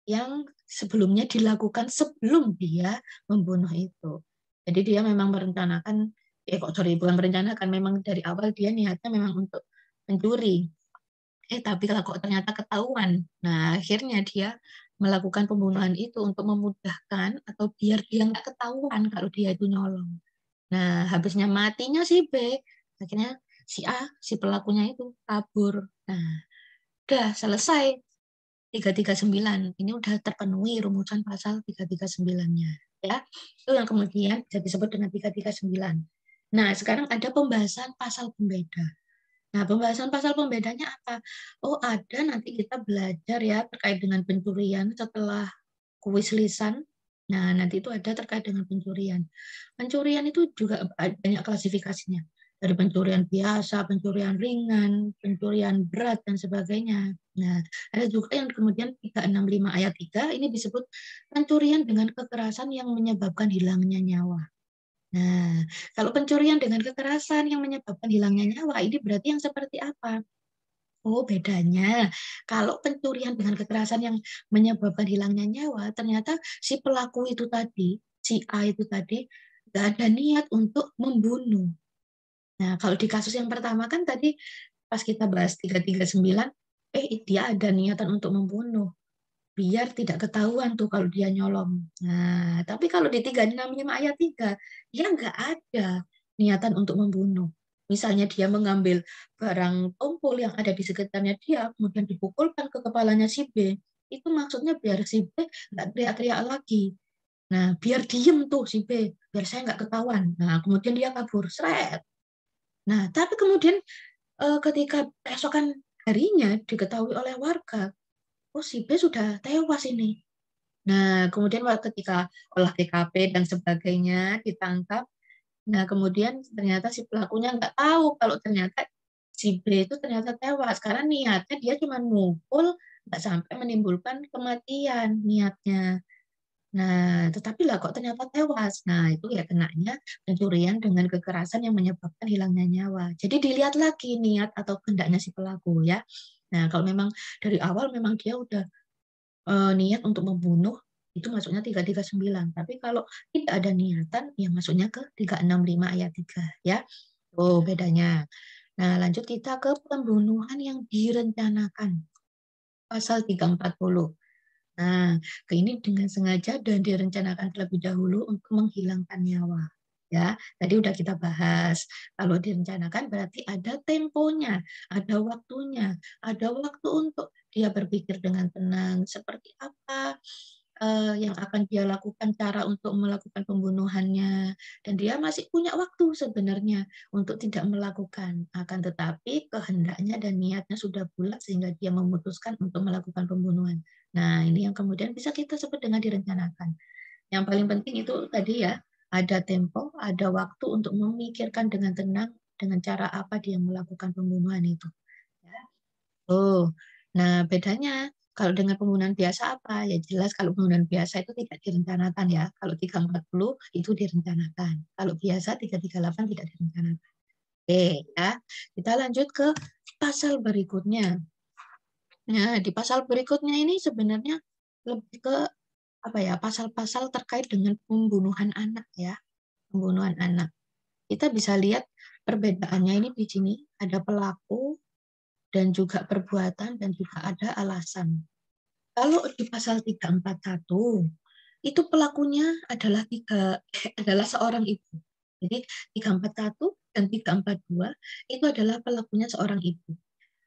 yang sebelumnya dilakukan sebelum dia membunuh itu. Jadi dia memang merencanakan, bukan merencanakan, memang dari awal dia niatnya memang untuk mencuri. Tapi kalau kok ternyata ketahuan, nah akhirnya dia melakukan pembunuhan itu untuk memudahkan atau biar dia nggak ketahuan kalau dia itu nyolong. Nah, habisnya matinya si B, akhirnya si A, si pelakunya itu kabur. Nah, udah selesai 339. Ini udah terpenuhi rumusan pasal 339-nya. Ya, itu yang kemudian bisa disebut dengan 339. Nah, sekarang ada pembahasan pasal pembeda. Nah, pembahasan pasal pembedanya apa? Oh, ada nanti kita belajar ya terkait dengan pencurian setelah kuis lisan. Nah, nanti itu ada terkait dengan pencurian. Pencurian itu juga banyak klasifikasinya. Dari pencurian biasa, pencurian ringan, pencurian berat, dan sebagainya. Nah, ada juga yang kemudian 365 ayat 3, ini disebut pencurian dengan kekerasan yang menyebabkan hilangnya nyawa. Nah, kalau pencurian dengan kekerasan yang menyebabkan hilangnya nyawa, ini berarti yang seperti apa? Oh, bedanya kalau pencurian dengan kekerasan yang menyebabkan hilangnya nyawa, ternyata si pelaku itu tadi, si A itu tadi, nggak ada niat untuk membunuh. Nah, kalau di kasus yang pertama kan tadi pas kita bahas 339, dia ada niatan untuk membunuh. Biar tidak ketahuan tuh kalau dia nyolong. Nah, tapi kalau di 365 ayat 3, dia nggak ada niatan untuk membunuh. Misalnya dia mengambil barang tumpul yang ada di sekitarnya dia, kemudian dipukulkan ke kepalanya si B, itu maksudnya biar si B nggak teriak-teriak lagi. Nah, biar diem tuh si B, biar saya nggak ketahuan. Nah, kemudian dia kabur, seret. Nah, tapi kemudian ketika keesokan harinya diketahui oleh warga, oh si B sudah tewas ini. Nah, kemudian ketika olah TKP dan sebagainya ditangkap, nah kemudian ternyata si pelakunya nggak tahu kalau ternyata si B itu ternyata tewas karena niatnya dia cuma mukul, nggak sampai menimbulkan kematian niatnya. Nah, tetapi lah kok ternyata tewas. Nah, itu ya kenanya pencurian dengan kekerasan yang menyebabkan hilangnya nyawa. Jadi dilihat lagi niat atau kehendaknya si pelaku ya. Nah, kalau memang dari awal memang dia udah niat untuk membunuh, itu masuknya 339. Tapi kalau tidak ada niatan, ya masuknya ke 365 ayat 3 ya. Oh, bedanya. Nah, lanjut kita ke pembunuhan yang direncanakan. Pasal 340. Nah, ini dengan sengaja dan direncanakan terlebih dahulu untuk menghilangkan nyawa. Ya, tadi udah kita bahas. Kalau direncanakan berarti ada temponya, ada waktunya, ada waktu untuk dia berpikir dengan tenang seperti apa yang akan dia lakukan, cara untuk melakukan pembunuhannya, dan dia masih punya waktu sebenarnya untuk tidak melakukan. Akan tetapi kehendaknya dan niatnya sudah bulat sehingga dia memutuskan untuk melakukan pembunuhan. Nah, ini yang kemudian bisa kita sebut dengan direncanakan. Yang paling penting itu tadi ya, ada tempo, ada waktu untuk memikirkan dengan tenang dengan cara apa dia melakukan pembunuhan itu. Ya. Nah bedanya kalau dengan pembunuhan biasa apa? Ya jelas kalau pembunuhan biasa itu tidak direncanakan ya. Kalau 340 itu direncanakan. Kalau biasa 338 tidak direncanakan. Oke, ya. Kita lanjut ke pasal berikutnya. Nah, di pasal berikutnya ini sebenarnya lebih ke apa ya? Pasal-pasal terkait dengan pembunuhan anak ya. Pembunuhan anak. Kita bisa lihat perbedaannya ini di sini ada pelaku dan juga perbuatan dan juga ada alasan. Kalau di pasal 341 itu pelakunya adalah seorang ibu. Jadi 341 dan 342 itu adalah pelakunya seorang ibu.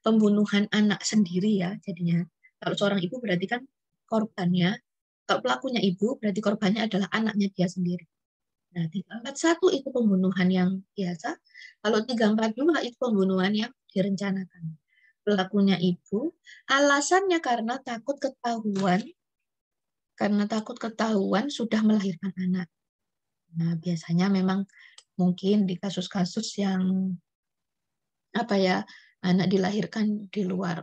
Pembunuhan anak sendiri ya jadinya. Kalau seorang ibu berarti kan korbannya, kalau pelakunya ibu berarti korbannya adalah anaknya dia sendiri. Nah, 341 itu pembunuhan yang biasa, kalau 342 itu pembunuhan yang direncanakan. Pelakunya ibu, alasannya karena takut ketahuan sudah melahirkan anak. Nah, biasanya memang mungkin di kasus-kasus yang apa ya, anak dilahirkan di luar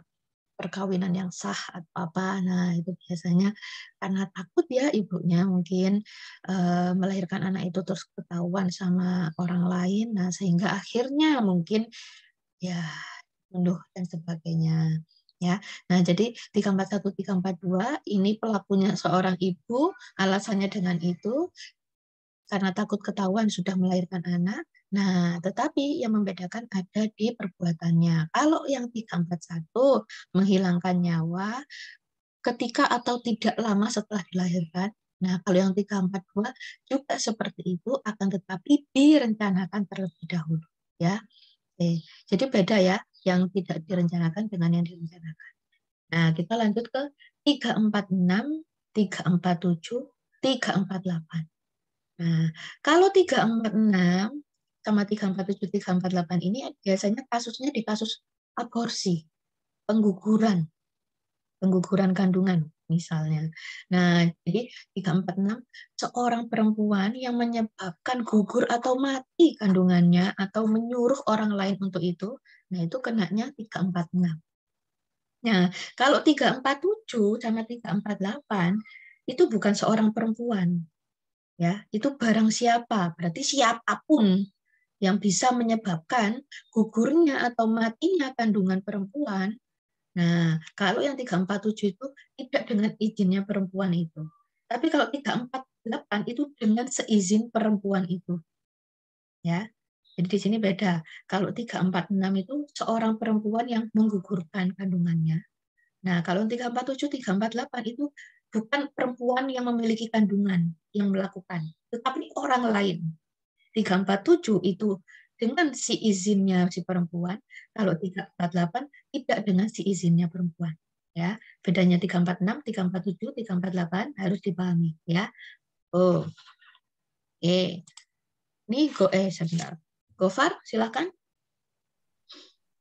perkawinan yang sah atau apa. Nah, itu biasanya karena takut ya ibunya mungkin melahirkan anak itu terus ketahuan sama orang lain. Nah, sehingga akhirnya mungkin ya bunuh dan sebagainya. Ya. Nah, jadi 341 342 ini pelakunya seorang ibu, alasannya dengan itu karena takut ketahuan sudah melahirkan anak. Nah, tetapi yang membedakan ada di perbuatannya. Kalau yang 341 menghilangkan nyawa ketika atau tidak lama setelah dilahirkan. Nah, kalau yang 342 juga seperti itu, akan tetapi direncanakan terlebih dahulu. Ya, oke. Jadi beda ya, yang tidak direncanakan dengan yang direncanakan. Nah, kita lanjut ke 346, 347, 348. Nah, kalau 346 sama 347, 348 ini biasanya kasusnya di kasus aborsi, pengguguran kandungan misalnya. Nah, jadi 346 seorang perempuan yang menyebabkan gugur atau mati kandungannya atau menyuruh orang lain untuk itu, nah itu kenanya 346. Nah, kalau 347 sama 348 itu bukan seorang perempuan. Ya, itu barang siapa, berarti siapapun yang bisa menyebabkan gugurnya atau matinya kandungan perempuan. Nah, kalau yang 347 itu tidak dengan izinnya perempuan itu. Tapi kalau 348 itu dengan seizin perempuan itu. Ya. Jadi di sini beda. Kalau 346 itu seorang perempuan yang menggugurkan kandungannya. Nah, kalau 347, 348 itu bukan perempuan yang memiliki kandungan yang melakukan, tetapi orang lain. 347 itu dengan si izinnya si perempuan, kalau 348 tidak dengan si izinnya perempuan. Ya, bedanya 346, 347, 348 harus dipahami ya. Oh, oke. Ini sebentar. Gofar, silakan.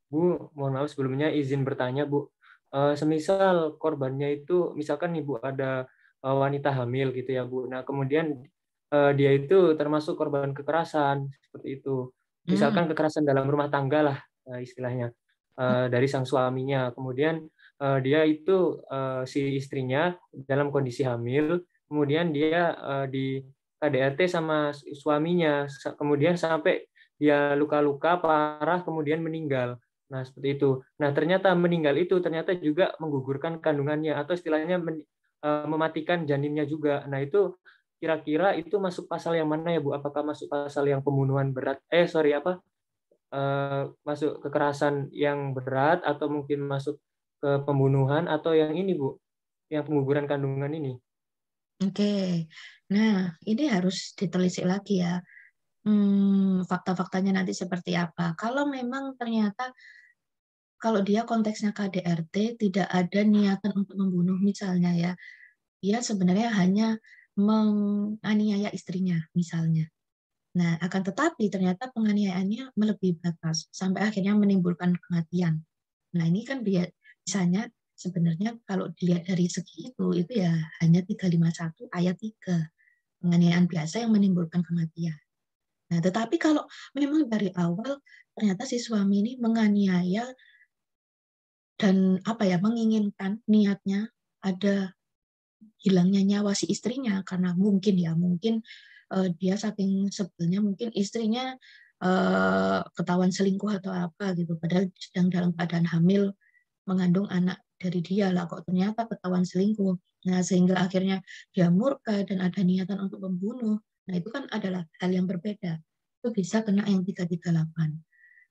Bu, mohon maaf sebelumnya izin bertanya, Bu. Semisal korbannya itu, misalkan Ibu ada wanita hamil gitu ya, Bu. Nah, kemudian dia itu termasuk korban kekerasan, seperti itu. Misalkan kekerasan dalam rumah tangga lah istilahnya, dari sang suaminya. Kemudian dia itu, si istrinya dalam kondisi hamil, kemudian dia di KDRT sama suaminya, kemudian sampai dia luka-luka parah, kemudian meninggal. Nah, seperti itu. Nah, ternyata meninggal itu ternyata juga menggugurkan kandungannya atau istilahnya mematikan janinnya juga. Nah, itu kira-kira itu masuk pasal yang mana ya, Bu? Apakah masuk pasal yang pembunuhan berat? Masuk kekerasan yang berat atau mungkin masuk ke pembunuhan atau yang ini, Bu? Yang pengguguran kandungan ini. Oke. Nah, ini harus ditelisik lagi ya. fakta-faktanya nanti seperti apa. Kalau memang ternyata kalau dia konteksnya KDRT tidak ada niatan untuk membunuh misalnya ya, dia sebenarnya hanya menganiaya istrinya misalnya. Nah, akan tetapi ternyata penganiayaannya melebihi batas sampai akhirnya menimbulkan kematian. Nah, ini kan biasanya sebenarnya kalau dilihat dari segi itu ya hanya 351 ayat 3, penganiayaan biasa yang menimbulkan kematian. Nah, tetapi kalau memang dari awal ternyata si suami ini menganiaya dan menginginkan niatnya ada hilangnya nyawa si istrinya karena mungkin dia saking sebelnya mungkin istrinya ketahuan selingkuh atau apa gitu, padahal sedang dalam keadaan hamil mengandung anak dari dia lah, kok ternyata ketahuan selingkuh. Nah, sehingga akhirnya dia murka dan ada niatan untuk membunuh. Nah, itu kan adalah hal yang berbeda. Itu bisa kena yang 338.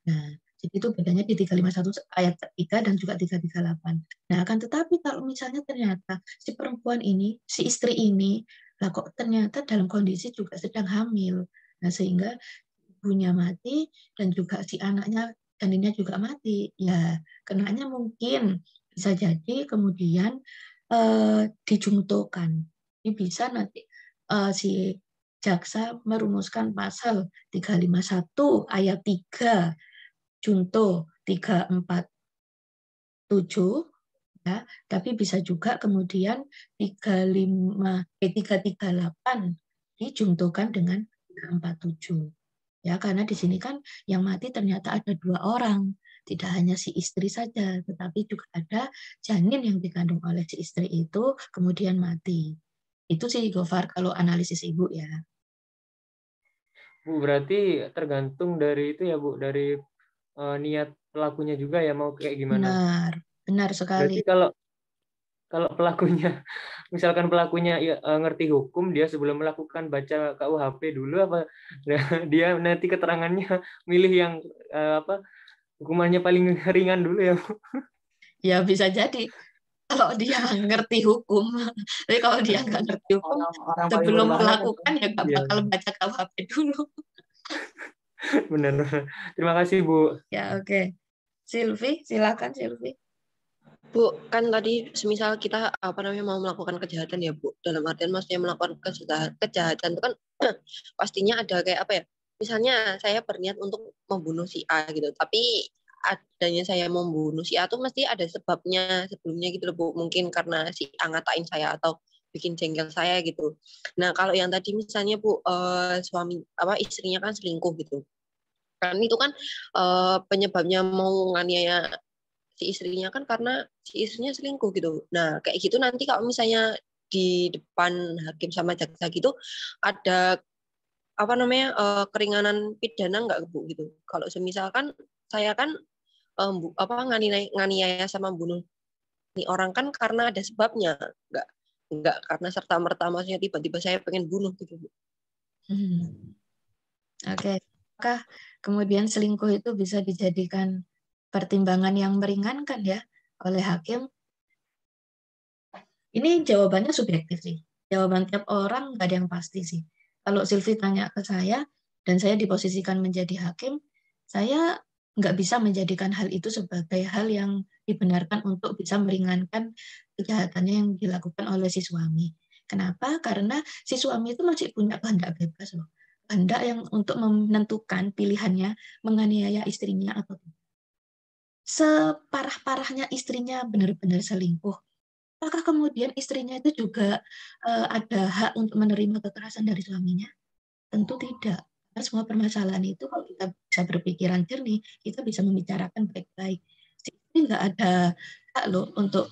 Nah, jadi itu bedanya di 351 ayat 3 dan juga 338. Nah, akan tetapi kalau misalnya ternyata si perempuan ini, si istri ini, lah kok ternyata dalam kondisi juga sedang hamil. Nah, sehingga ibunya mati dan juga si anaknya janinnya juga mati. Ya, kenanya mungkin bisa jadi kemudian dijungtokan. Ini bisa nanti si jaksa merumuskan pasal 351 ayat 3 junto 347 ya, tapi bisa juga kemudian 338 dijuntukan dengan 347. Ya, karena di sini kan yang mati ternyata ada 2 orang, tidak hanya si istri saja, tetapi juga ada janin yang dikandung oleh si istri itu kemudian mati. Itu sih Gofar kalau analisis Ibu ya. Bu, berarti tergantung dari itu ya Bu, dari niat pelakunya juga ya mau kayak gimana. Benar sekali. Berarti kalau pelakunya, misalkan pelakunya ngerti hukum, dia sebelum melakukan baca KUHP dulu apa dia nanti keterangannya milih yang hukumannya paling ringan dulu ya Bu? Ya bisa jadi kalau dia ngerti hukum. Tapi kalau dia nggak ngerti hukum, Orang paling sebelum berbahaya melakukan ya nggak Iya. bakal baca KUHP dulu. Benar. Terima kasih Bu. Ya oke. Silvi, silakan Silvi. Bu, kan tadi semisal kita mau melakukan kejahatan ya Bu, dalam artian maksudnya melakukan kejahatan itu kan pastinya ada kayak misalnya saya berniat untuk membunuh si A gitu, tapi adanya saya membunuh si A itu mesti ada sebabnya sebelumnya gitu loh Bu, mungkin karena si A ngatain saya atau bikin jengkel saya gitu. Nah, kalau yang tadi misalnya Bu, istrinya kan selingkuh gitu, kan itu kan penyebabnya mau nganiaya si istrinya kan karena si istrinya selingkuh gitu. Nah, kayak gitu nanti kalau misalnya di depan hakim sama jaksa gitu ada keringanan pidana nggak Bu gitu. Kalau semisalkan saya kan nganiaya sama bunuh nih orang kan karena ada sebabnya, nggak karena serta merta maksudnya tiba-tiba saya pengen bunuh gitu Bu. Oke. Apakah kemudian selingkuh itu bisa dijadikan pertimbangan yang meringankan ya oleh hakim? Ini jawabannya subjektif sih. Jawaban tiap orang nggak ada yang pasti sih. Kalau Silvi tanya ke saya, dan saya diposisikan menjadi hakim, saya nggak bisa menjadikan hal itu sebagai hal yang dibenarkan untuk bisa meringankan kejahatannya yang dilakukan oleh si suami. Kenapa? Karena si suami itu masih punya kehendak bebas loh. Kehendak yang untuk menentukan pilihannya menganiaya istrinya atau tidak. Separah-parahnya istrinya benar-benar selingkuh, apakah kemudian istrinya itu juga ada hak untuk menerima kekerasan dari suaminya? Tentu tidak. Karena semua permasalahan itu kalau kita bisa berpikiran jernih, kita bisa membicarakan baik-baik. Si istri nggak ada hak loh untuk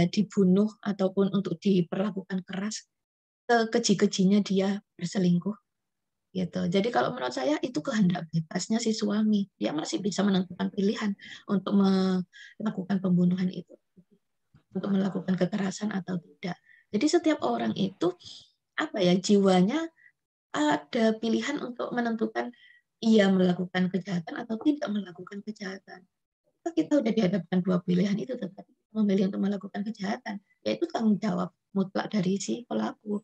dibunuh ataupun untuk diperlakukan keras. Keji-kejinya dia berselingkuh. Gitu. Jadi kalau menurut saya itu kehendak bebasnya si suami. Dia masih bisa menentukan pilihan untuk melakukan pembunuhan itu, untuk melakukan kekerasan atau tidak. Jadi setiap orang itu jiwanya ada pilihan untuk menentukan ia melakukan kejahatan atau tidak melakukan kejahatan. Kita udah dihadapkan 2 pilihan itu, tetapi memilih untuk melakukan kejahatan, yaitu tanggung jawab mutlak dari si pelaku.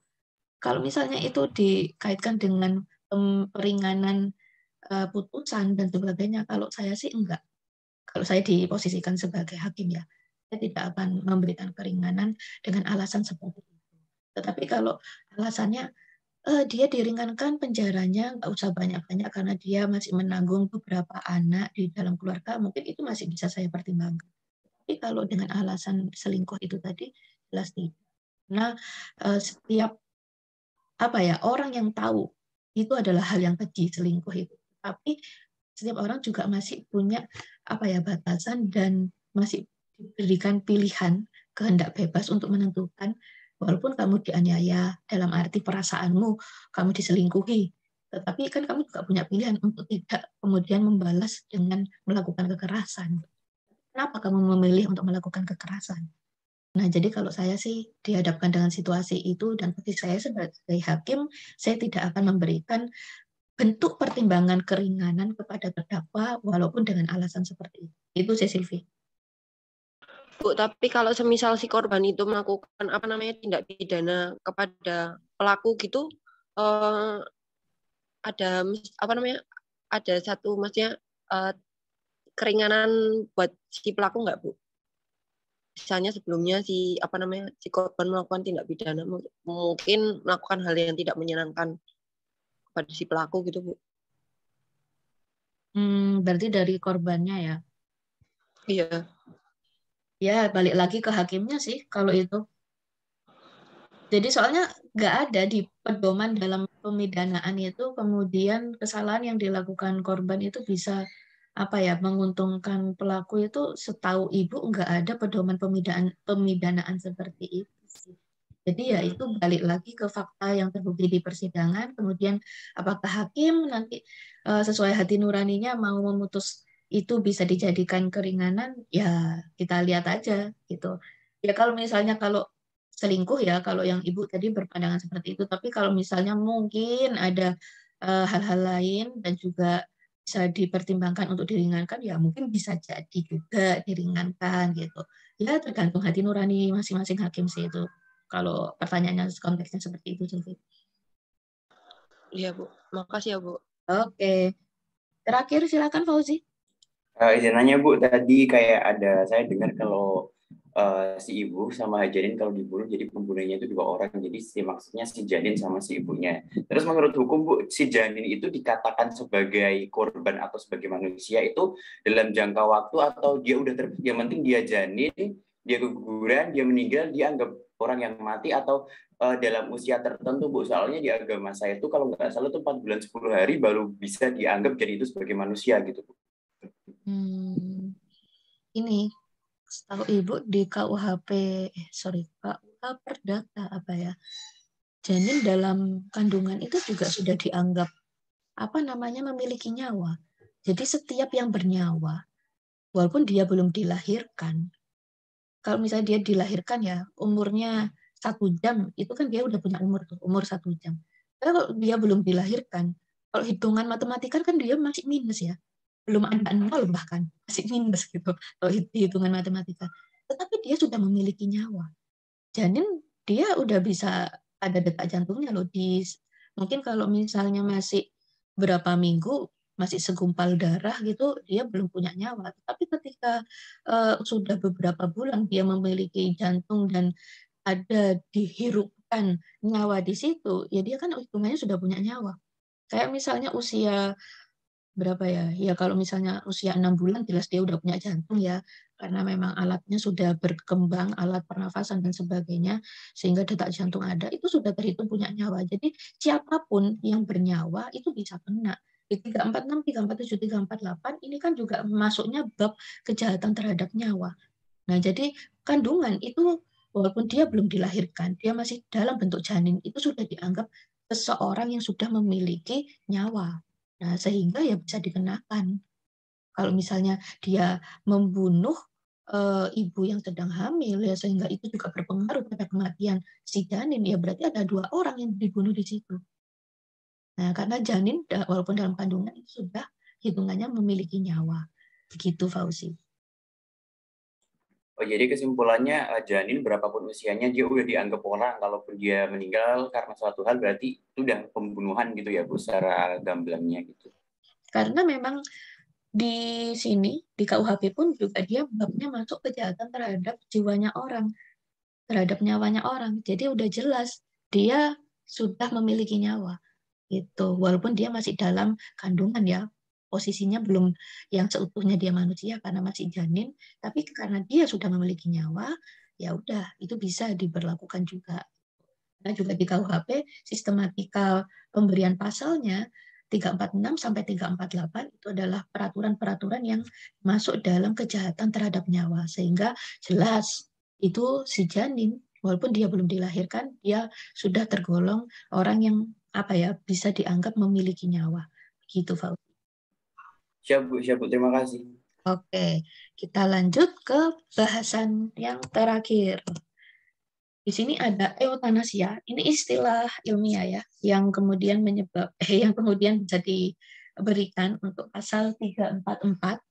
Kalau misalnya itu dikaitkan dengan peringanan putusan dan sebagainya. Kalau saya sih enggak. Kalau saya diposisikan sebagai hakim ya, saya tidak akan memberikan keringanan dengan alasan seperti itu. Tetapi kalau alasannya dia diringankan penjaranya nggak usah banyak-banyak karena dia masih menanggung beberapa anak di dalam keluarga, mungkin itu masih bisa saya pertimbangkan. Tapi kalau dengan alasan selingkuh itu tadi jelas tidak. Nah, setiap orang yang tahu itu adalah hal yang keji selingkuh itu. Tapi setiap orang juga masih punya batasan dan masih diberikan pilihan kehendak bebas untuk menentukan walaupun kamu dianiaya dalam arti perasaanmu kamu diselingkuhi, tetapi kan kamu juga punya pilihan untuk tidak kemudian membalas dengan melakukan kekerasan. Kenapa kamu memilih untuk melakukan kekerasan? Nah, jadi kalau saya sih dihadapkan dengan situasi itu dan bagi saya sebagai hakim, saya tidak akan memberikan bentuk pertimbangan keringanan kepada terdakwa walaupun dengan alasan seperti itu. Itu sih Silvi. Bu, tapi kalau semisal si korban itu melakukan tindak pidana kepada pelaku gitu, ada satu maksudnya keringanan buat si pelaku nggak, Bu? Misalnya sebelumnya si korban melakukan tindak pidana, mungkin melakukan hal yang tidak menyenangkan kepada si pelaku gitu, Bu. Berarti dari korbannya ya? Iya. Ya, balik lagi ke hakimnya sih kalau itu. Jadi soalnya nggak ada di pedoman dalam pemidanaan itu kemudian kesalahan yang dilakukan korban itu bisa menguntungkan pelaku itu, setahu ibu nggak ada pedoman pemidanaan seperti itu sih. Jadi ya itu balik lagi ke fakta yang terbukti di persidangan, kemudian apakah hakim nanti sesuai hati nuraninya mau memutus itu bisa dijadikan keringanan, ya kita lihat aja gitu. Ya kalau misalnya kalau selingkuh ya, kalau yang ibu tadi berpandangan seperti itu, tapi kalau misalnya mungkin ada hal-hal lain dan juga bisa dipertimbangkan untuk diringankan, ya mungkin bisa jadi juga diringankan gitu. Ya tergantung hati nurani masing-masing hakim sih itu. Kalau pertanyaannya konteksnya seperti itu, Sylvie. Iya, Bu. Makasih ya, Bu. Oke. Terakhir silakan Fauzi. Izin nanya Bu, tadi kayak ada saya dengar kalau si ibu sama Janin kalau dibunuh jadi pembunuhnya itu 2 orang, jadi maksudnya si Janin sama si ibunya. Terus menurut hukum Bu, si Janin itu dikatakan sebagai korban atau sebagai manusia itu dalam jangka waktu atau dia udah yang penting dia janin, dia keguguran, dia meninggal, dia anggap orang yang mati atau dalam usia tertentu Bu? Soalnya di agama saya itu kalau nggak salah itu 4 bulan 10 hari baru bisa dianggap jadi itu sebagai manusia gitu Bu. Ini setahu ibu di KUHP KUH Perdata janin dalam kandungan itu juga sudah dianggap memiliki nyawa. Jadi setiap yang bernyawa walaupun dia belum dilahirkan, kalau misalnya dia dilahirkan ya umurnya 1 jam, itu kan dia udah punya umur 1 jam. Kalau dia belum dilahirkan, kalau hitungan matematika kan dia masih minus ya, belum ada 0 bahkan, masih minus gitu kalau hitungan matematika. Tetapi dia sudah memiliki nyawa. Janin dia udah bisa ada detak jantungnya loh. Mungkin kalau misalnya masih berapa minggu, masih segumpal darah gitu, dia belum punya nyawa. Tapi ketika sudah beberapa bulan dia memiliki jantung dan ada dihirupkan nyawa di situ, ya dia kan hitungannya sudah punya nyawa. Kayak misalnya usia berapa ya? Ya kalau misalnya usia 6 bulan jelas dia udah punya jantung ya, karena memang alatnya sudah berkembang, alat pernafasan dan sebagainya, sehingga detak jantung ada, itu sudah terhitung punya nyawa. Jadi siapapun yang bernyawa itu bisa kena. Di 346, 347, 348 ini kan juga masuknya bab kejahatan terhadap nyawa. Nah, jadi kandungan itu walaupun dia belum dilahirkan, dia masih dalam bentuk janin, itu sudah dianggap seseorang yang sudah memiliki nyawa. Nah, sehingga ya bisa dikenakan. Kalau misalnya dia membunuh ibu yang sedang hamil, ya sehingga itu juga berpengaruh pada kematian si janin, ya berarti ada 2 orang yang dibunuh di situ. Nah, karena janin walaupun dalam kandungan itu sudah hitungannya memiliki nyawa. Begitu, Fauzi. Oh, jadi kesimpulannya janin berapapun usianya dia udah dianggap orang, kalaupun dia meninggal karena suatu hal berarti itu udah pembunuhan gitu ya Bu, secara gamblangnya gitu. Karena memang di sini di KUHP pun juga dia babnya masuk kejahatan terhadap jiwanya orang, terhadap nyawanya orang. Jadi udah jelas dia sudah memiliki nyawa gitu. Walaupun dia masih dalam kandungan ya, posisinya belum yang seutuhnya dia manusia karena masih janin, tapi karena dia sudah memiliki nyawa, ya udah itu bisa diberlakukan juga. Nah, juga di KUHP sistematika pemberian pasalnya 346 sampai 348 itu adalah peraturan-peraturan yang masuk dalam kejahatan terhadap nyawa, sehingga jelas itu si janin walaupun dia belum dilahirkan dia sudah tergolong orang yang bisa dianggap memiliki nyawa. Gitu, Fauzi. Siap Bu, terima kasih. Oke, kita lanjut ke bahasan yang terakhir. Di sini ada eutanasia. Ini istilah ilmiah ya, yang kemudian yang kemudian bisa diberikan untuk pasal 344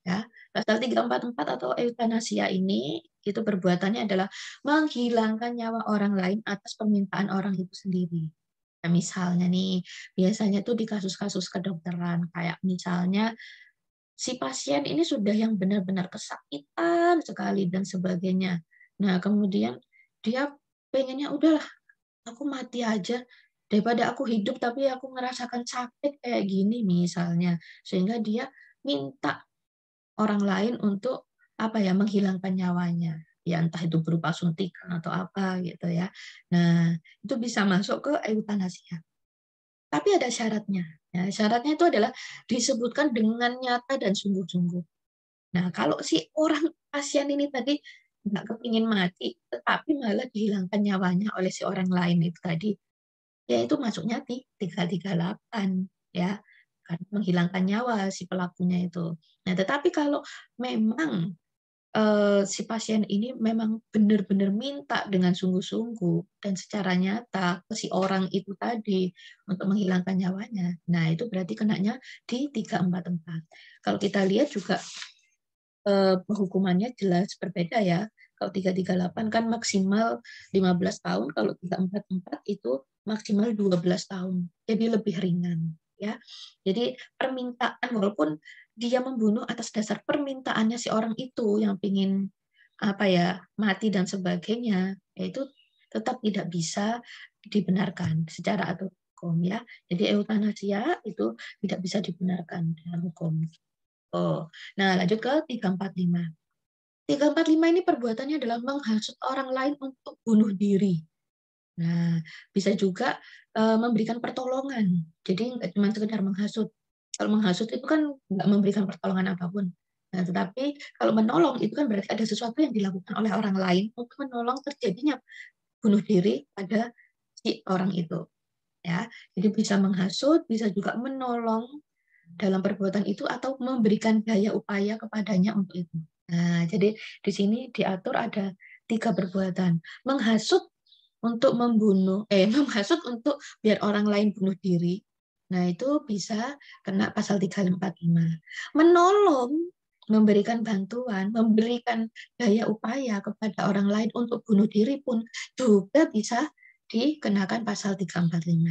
ya. Pasal 344 atau eutanasia ini itu perbuatannya adalah menghilangkan nyawa orang lain atas permintaan orang itu sendiri. Nah, misalnya nih, biasanya tuh di kasus-kasus kedokteran kayak misalnya si pasien ini sudah yang benar-benar kesakitan sekali dan sebagainya. Nah, kemudian dia pengennya udahlah aku mati aja daripada aku hidup tapi aku merasakan sakit kayak gini misalnya. Sehingga dia minta orang lain untuk menghilangkan nyawanya. Ya entah itu berupa suntikan atau apa gitu ya. Nah, itu bisa masuk ke eutanasia. Tapi ada syaratnya. Ya, syaratnya itu adalah disebutkan dengan nyata dan sungguh-sungguh. Nah, kalau si orang pasien ini tadi nggak kepingin mati, tetapi malah dihilangkan nyawanya oleh si orang lain itu tadi, ya itu masuknya di 338, ya, karena menghilangkan nyawa si pelakunya itu. Nah, tetapi kalau memang si pasien ini memang benar-benar minta dengan sungguh-sungguh dan secara nyata ke si orang itu tadi untuk menghilangkan nyawanya. Nah, itu berarti kenanya di 344. Kalau kita lihat juga hukumannya jelas berbeda ya. Kalau 338 kan maksimal 15 tahun, kalau 344 itu maksimal 12 tahun. Jadi lebih ringan ya. Jadi permintaan walaupun dia membunuh atas dasar permintaannya si orang itu yang ingin mati dan sebagainya, itu tetap tidak bisa dibenarkan secara aturan hukum ya. Jadi eutanasia itu tidak bisa dibenarkan dalam hukum. Nah lanjut ke 345. 345 ini perbuatannya adalah menghasut orang lain untuk bunuh diri. Nah, bisa juga memberikan pertolongan. Jadi nggak cuma sekedar menghasut. Kalau menghasut itu kan nggak memberikan pertolongan apapun. Nah, tetapi kalau menolong itu kan berarti ada sesuatu yang dilakukan oleh orang lain untuk menolong terjadinya bunuh diri pada si orang itu. Ya, jadi bisa menghasut, bisa juga menolong dalam perbuatan itu atau memberikan daya upaya kepadanya untuk itu. Nah, jadi di sini diatur ada 3 perbuatan. Menghasut untuk menghasut untuk biar orang lain bunuh diri. Nah, itu bisa kena pasal 345. Menolong, memberikan bantuan, memberikan daya upaya kepada orang lain untuk bunuh diri pun juga bisa dikenakan pasal 345.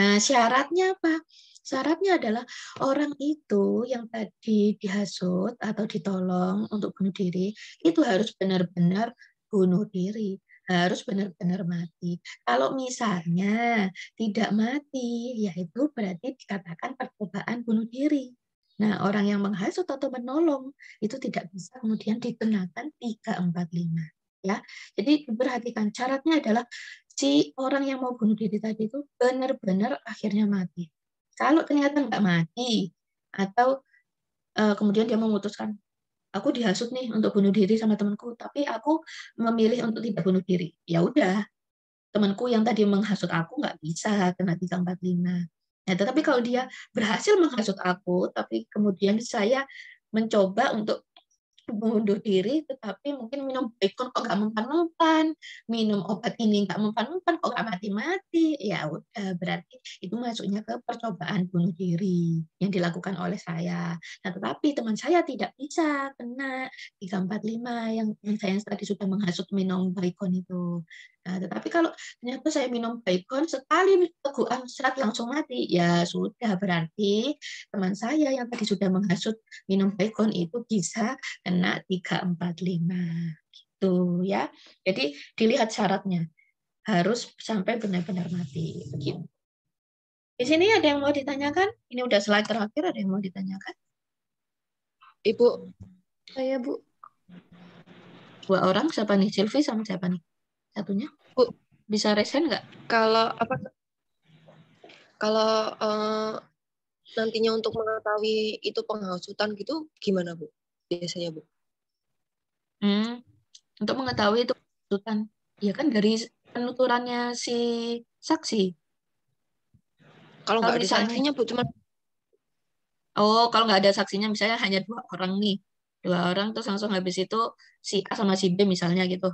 Nah, syaratnya apa? Syaratnya adalah orang itu yang tadi dihasut atau ditolong untuk bunuh diri, itu harus benar-benar bunuh diri, harus benar-benar mati. Kalau misalnya tidak mati, yaitu berarti dikatakan percobaan bunuh diri. Nah, orang yang menghasut atau menolong itu tidak bisa kemudian dikenakan 345. Ya, jadi diperhatikan syaratnya adalah si orang yang mau bunuh diri tadi itu benar-benar akhirnya mati. Kalau ternyata nggak mati, atau kemudian dia memutuskan, aku dihasut nih untuk bunuh diri sama temanku, tapi aku memilih untuk tidak bunuh diri. Ya udah, temanku yang tadi menghasut aku nggak bisa kena 345. Nah, tetapi kalau dia berhasil menghasut aku, tapi kemudian saya mencoba untuk bunuh diri, tetapi mungkin minum Baygon kok nggak mempan-mempan, minum obat ini nggak mempan-mempan, kok nggak mati-mati. Ya udah, berarti itu masuknya ke percobaan bunuh diri yang dilakukan oleh saya. Nah, tetapi teman saya tidak bisa kena 345 yang saya tadi sudah menghasut minum Baygon itu. Nah, tetapi kalau ternyata saya minum Baygon sekali tegukan serat langsung mati, ya sudah, berarti teman saya yang tadi sudah menghasut minum Baygon itu bisa kena 345 gitu ya. Jadi dilihat syaratnya, harus sampai benar-benar mati begitu. Di sini ada yang mau ditanyakan? Ini udah slide terakhir, ada yang mau ditanyakan? Ibu, Saya Bu. 2 orang, siapa nih? Silvi sama siapa nih? Satunya? Bu, Bisa resen nggak? kalau nantinya untuk mengetahui itu penghasutan gitu gimana Bu? Biasanya Bu? Untuk mengetahui itu penghasutan, ya kan dari penuturannya si saksi. Kalau nggak ada misalnya, saksinya Bu, cuma kalau nggak ada saksinya, misalnya hanya 2 orang nih, 2 orang terus langsung habis itu si A sama si B misalnya gitu.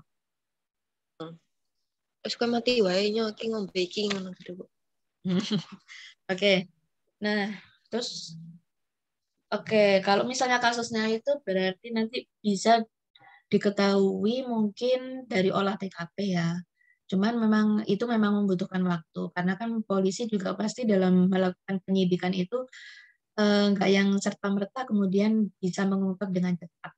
suka mati wae nyoki ngombeking gitu Bu. Oke. Nah, terus kalau misalnya kasusnya itu berarti nanti bisa diketahui mungkin dari olah TKP ya. Cuman itu memang membutuhkan waktu karena kan polisi juga pasti dalam melakukan penyidikan itu nggak yang serta-merta kemudian bisa mengungkap dengan cepat.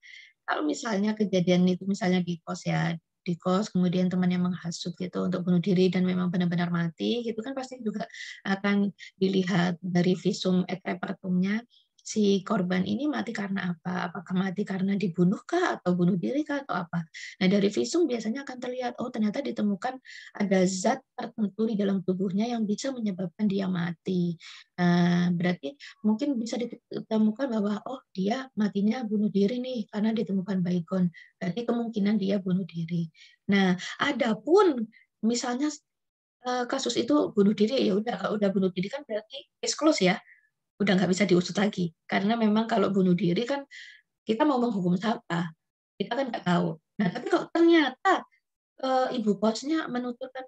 Kalau misalnya kejadian itu misalnya di kos ya, di kos kemudian temannya menghasut gitu untuk bunuh diri dan memang benar-benar mati, gitu kan pasti juga akan dilihat dari visum et repertumnya si korban ini mati karena apa? Apakah mati karena dibunuh kah atau bunuh diri kah atau apa? Nah, dari visum biasanya akan terlihat, ternyata ditemukan ada zat tertentu di dalam tubuhnya yang bisa menyebabkan dia mati. Nah, berarti mungkin bisa ditemukan bahwa dia matinya bunuh diri nih karena ditemukan Baygon. Berarti kemungkinan dia bunuh diri. Nah, adapun misalnya kasus itu bunuh diri, ya udah, kalau udah bunuh diri kan berarti case close ya. Udah nggak bisa diusut lagi. Karena memang kalau bunuh diri kan kita mau menghukum siapa? Kita kan nggak tahu. Nah, tapi kalau ternyata ibu kosnya menuturkan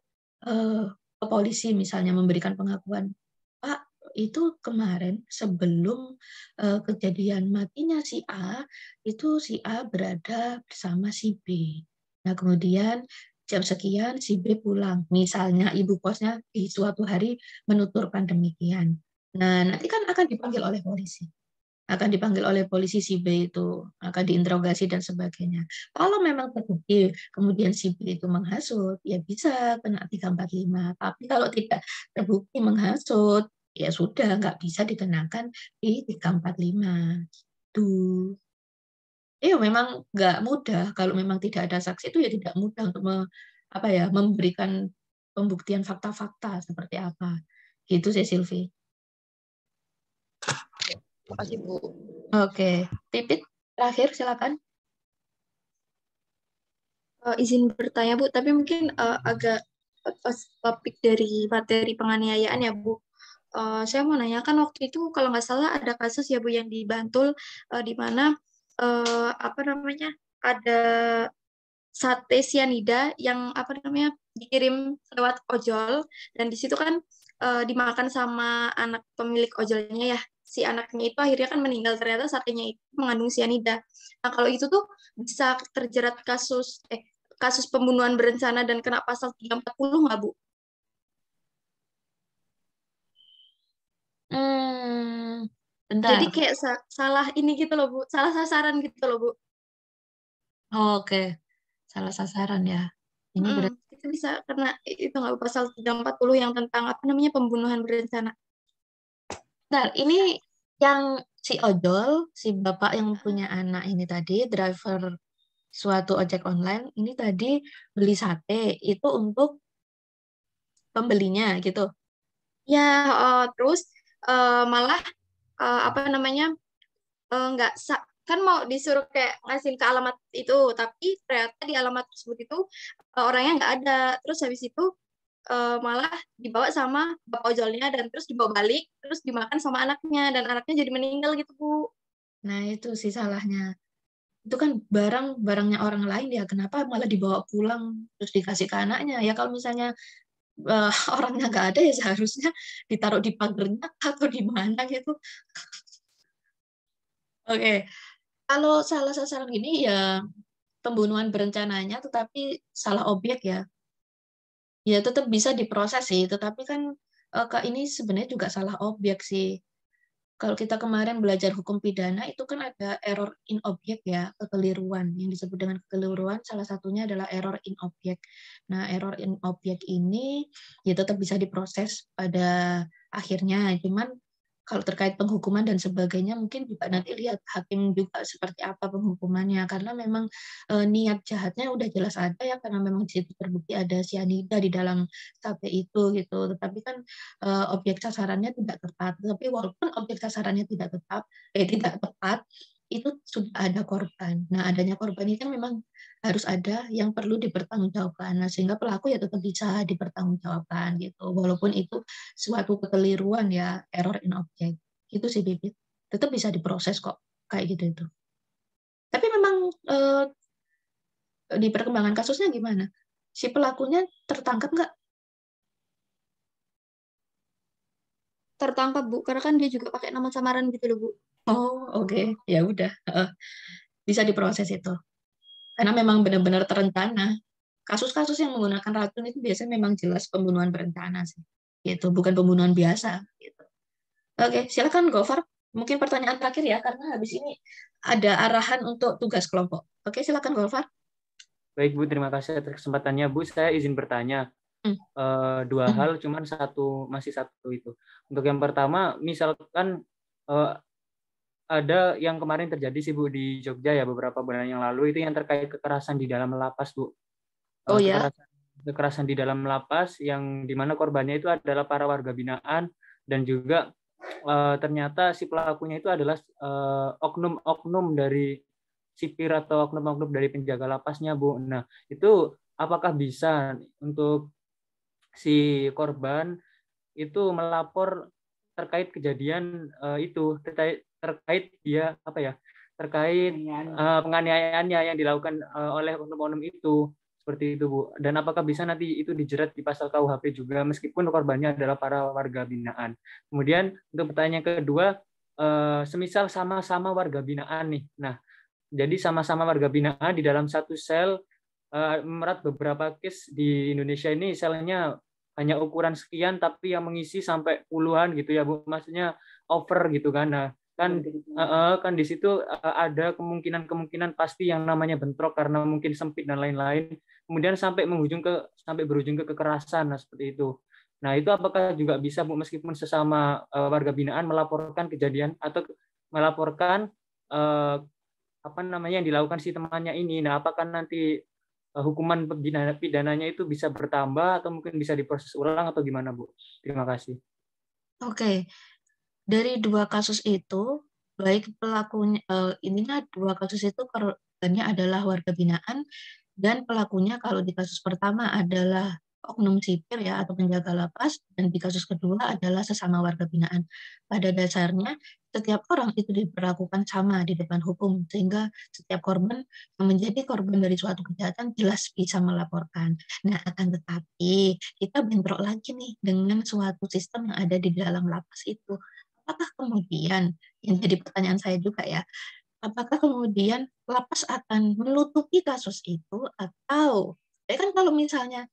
ke polisi misalnya memberikan pengakuan, Pak, itu kemarin sebelum kejadian matinya si A, itu si A berada bersama si B. Nah, kemudian jam sekian si B pulang. Misalnya ibu kosnya di suatu hari menuturkan demikian. Nah, nanti kan akan dipanggil oleh polisi. Akan dipanggil oleh polisi si B itu, akan diinterogasi dan sebagainya. Kalau memang terbukti kemudian si B itu menghasut, ya bisa kena 345. Tapi kalau tidak terbukti menghasut, ya sudah, nggak bisa dikenakan di 345. Gitu. Memang nggak mudah. Kalau memang tidak ada saksi itu ya tidak mudah untuk memberikan pembuktian fakta-fakta seperti apa. Gitu sih, Silvi. Makasih Bu. Oke, Pipit terakhir silakan. Izin bertanya Bu, tapi mungkin agak topik dari materi penganiayaan ya Bu. Saya mau nanya, kan waktu itu kalau nggak salah ada kasus ya Bu yang di Bantul di mana ada sate sianida yang dikirim lewat ojol, dan di situ kan dimakan sama anak pemilik ojolnya ya. Si anaknya itu akhirnya kan meninggal, ternyata satenya itu mengandung sianida. Nah, kalau itu tuh bisa terjerat kasus pembunuhan berencana dan kena pasal 340 nggak Bu? Bentar. Jadi kayak salah ini gitu loh Bu, salah sasaran gitu loh Bu. Oke, salah sasaran ya. Ini berarti itu bisa karena itu nggak pasal 340 yang tentang pembunuhan berencana. Bentar, ini yang si ojol, si bapak yang punya anak ini tadi, driver suatu ojek online, ini tadi beli sate, itu untuk pembelinya gitu. Ya, terus malah nggak kan mau disuruh kayak ngasihin ke alamat itu, tapi ternyata di alamat tersebut itu orangnya nggak ada. Terus habis itu malah dibawa sama bapak ojolnya dan terus dibawa balik, terus dimakan sama anaknya dan anaknya jadi meninggal gitu Bu. Nah, itu sih salahnya. itu kan barangnya orang lain ya, kenapa malah dibawa pulang terus dikasih ke anaknya ya? Kalau misalnya orangnya nggak ada ya seharusnya ditaruh di pagernya atau di mana gitu. Oke, kalau salah sasaran gini ya pembunuhan berencananya tetapi salah objek ya tetap bisa diproses sih, tetapi kan ini sebenarnya juga salah objek sih. Kalau kita kemarin belajar hukum pidana itu kan ada error in object ya, kekeliruan. Yang disebut dengan kekeliruan salah satunya adalah error in object. Nah, error in object ini ya tetap bisa diproses pada akhirnya. Cuman kalau terkait penghukuman dan sebagainya mungkin juga nanti lihat hakim juga seperti apa penghukumannya, karena memang niat jahatnya udah jelas ada ya, karena memang di situ terbukti ada sianida di dalam sate itu gitu. Tetapi kan objek sasarannya tidak tepat. Tapi walaupun objek sasarannya tidak tepat, itu sudah ada korban. Nah, adanya korban ini kan memang harus ada yang perlu dipertanggungjawabkan. Nah, sehingga pelaku ya tetap bisa dipertanggungjawabkan gitu. Walaupun itu suatu kekeliruan ya, error in object. Gitu sih, Bibit. Tetap bisa diproses kok kayak gitu itu. Tapi memang di perkembangan kasusnya gimana? Si pelakunya tertangkap nggak? Tertangkap, Bu, karena kan dia juga pakai nama samaran gitu loh, Bu. Oh, oke. Ya udah. Bisa diproses itu. Karena memang benar-benar terencana. Kasus-kasus yang menggunakan racun itu biasanya memang jelas pembunuhan berencana sih. Gitu, bukan pembunuhan biasa gitu. Oke, silakan Gofar. Mungkin pertanyaan terakhir ya, karena habis ini ada arahan untuk tugas kelompok. Oke, silakan Gofar. Baik Bu, terima kasih atas kesempatannya Bu. Saya izin bertanya dua hal, cuman masih satu itu. Untuk yang pertama, misalkan ada yang kemarin terjadi sih Bu di Jogja ya beberapa bulan yang lalu, itu yang terkait kekerasan di dalam lapas Bu. Oh ya. Kekerasan di dalam lapas yang dimana korbannya itu adalah para warga binaan, dan juga ternyata si pelakunya itu adalah oknum-oknum dari sipir atau oknum-oknum dari penjaga lapasnya Bu. Nah, itu apakah bisa untuk si korban itu melapor terkait kejadian itu, terkait dia apa ya, terkait penganiayaannya yang dilakukan oleh oknum-oknum itu, seperti itu Bu. Dan apakah bisa nanti itu dijerat di pasal KUHP juga meskipun korbannya adalah para warga binaan. Kemudian untuk pertanyaan kedua, semisal sama-sama warga binaan nih. Nah, jadi sama-sama warga binaan di dalam satu sel, merat beberapa case di Indonesia ini selnya hanya ukuran sekian tapi yang mengisi sampai puluhan gitu ya Bu, maksudnya over gitu kan. Nah, kan di situ ada kemungkinan pasti yang namanya bentrok karena mungkin sempit dan lain-lain, kemudian sampai berujung ke kekerasan. Nah, seperti itu. Nah, itu apakah juga bisa Bu meskipun sesama warga binaan melaporkan kejadian atau melaporkan apa namanya yang dilakukan si temannya ini. Nah, apakah nanti hukuman pidananya itu bisa bertambah atau mungkin bisa diproses ulang atau gimana Bu? Terima kasih. Oke. Dari dua kasus itu, baik pelakunya, ininya dua kasus itu korbannya adalah warga binaan, dan pelakunya kalau di kasus pertama adalah oknum sipir ya atau penjaga lapas, dan di kasus kedua adalah sesama warga binaan. Pada dasarnya setiap orang itu diperlakukan sama di depan hukum, sehingga setiap korban yang menjadi korban dari suatu kejahatan jelas bisa melaporkan. Nah, akan tetapi kita bentrok lagi nih dengan suatu sistem yang ada di dalam lapas itu. Apakah kemudian, yang jadi pertanyaan saya juga ya, apakah kemudian lapas akan menutupi kasus itu, atau ya kan kalau misalnya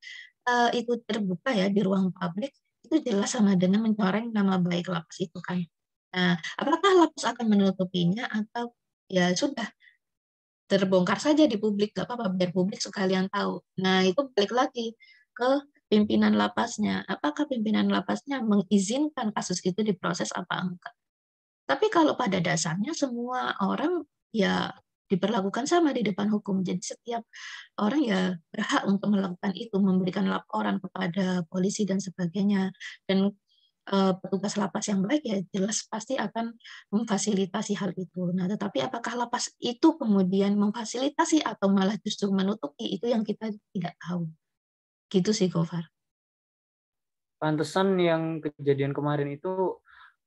itu terbuka ya di ruang publik, itu jelas sama dengan mencoreng nama baik lapas itu kan. Nah, apakah lapas akan menutupinya atau ya sudah terbongkar saja di publik, gak apa-apa biar publik sekalian tahu. Nah, itu balik lagi ke pimpinan lapasnya. Apakah pimpinan lapasnya mengizinkan kasus itu diproses apa enggak? Tapi kalau pada dasarnya semua orang ya diperlakukan sama di depan hukum. Jadi setiap orang ya berhak untuk melakukan itu, memberikan laporan kepada polisi dan sebagainya. Dan petugas lapas yang baik ya jelas pasti akan memfasilitasi hal itu. Nah, tetapi apakah lapas itu kemudian memfasilitasi atau malah justru menutupi, itu yang kita tidak tahu. Gitu sih, Gofar. Pantesan yang kejadian kemarin itu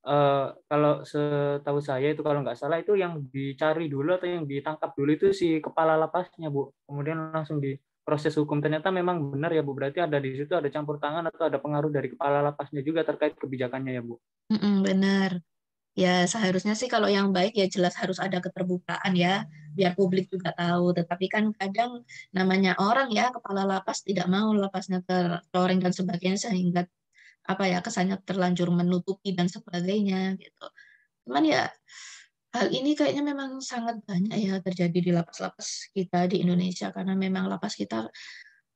kalau setahu saya itu kalau nggak salah itu yang dicari dulu atau yang ditangkap dulu itu si kepala lapasnya, Bu. Kemudian langsung diproses hukum. Ternyata memang benar ya, Bu. Berarti ada di situ ada campur tangan atau ada pengaruh dari kepala lapasnya juga terkait kebijakannya ya, Bu. Benar. Ya, seharusnya sih kalau yang baik ya jelas harus ada keterbukaan ya, biar publik juga tahu. Tetapi kan kadang namanya orang ya, kepala lapas tidak mau lapasnya tercoreng dan sebagainya, sehingga apa ya, kesannya terlanjur menutupi dan sebagainya gitu. Cuman ya hal ini kayaknya memang sangat banyak ya terjadi di lapas-lapas kita di Indonesia, karena memang lapas kita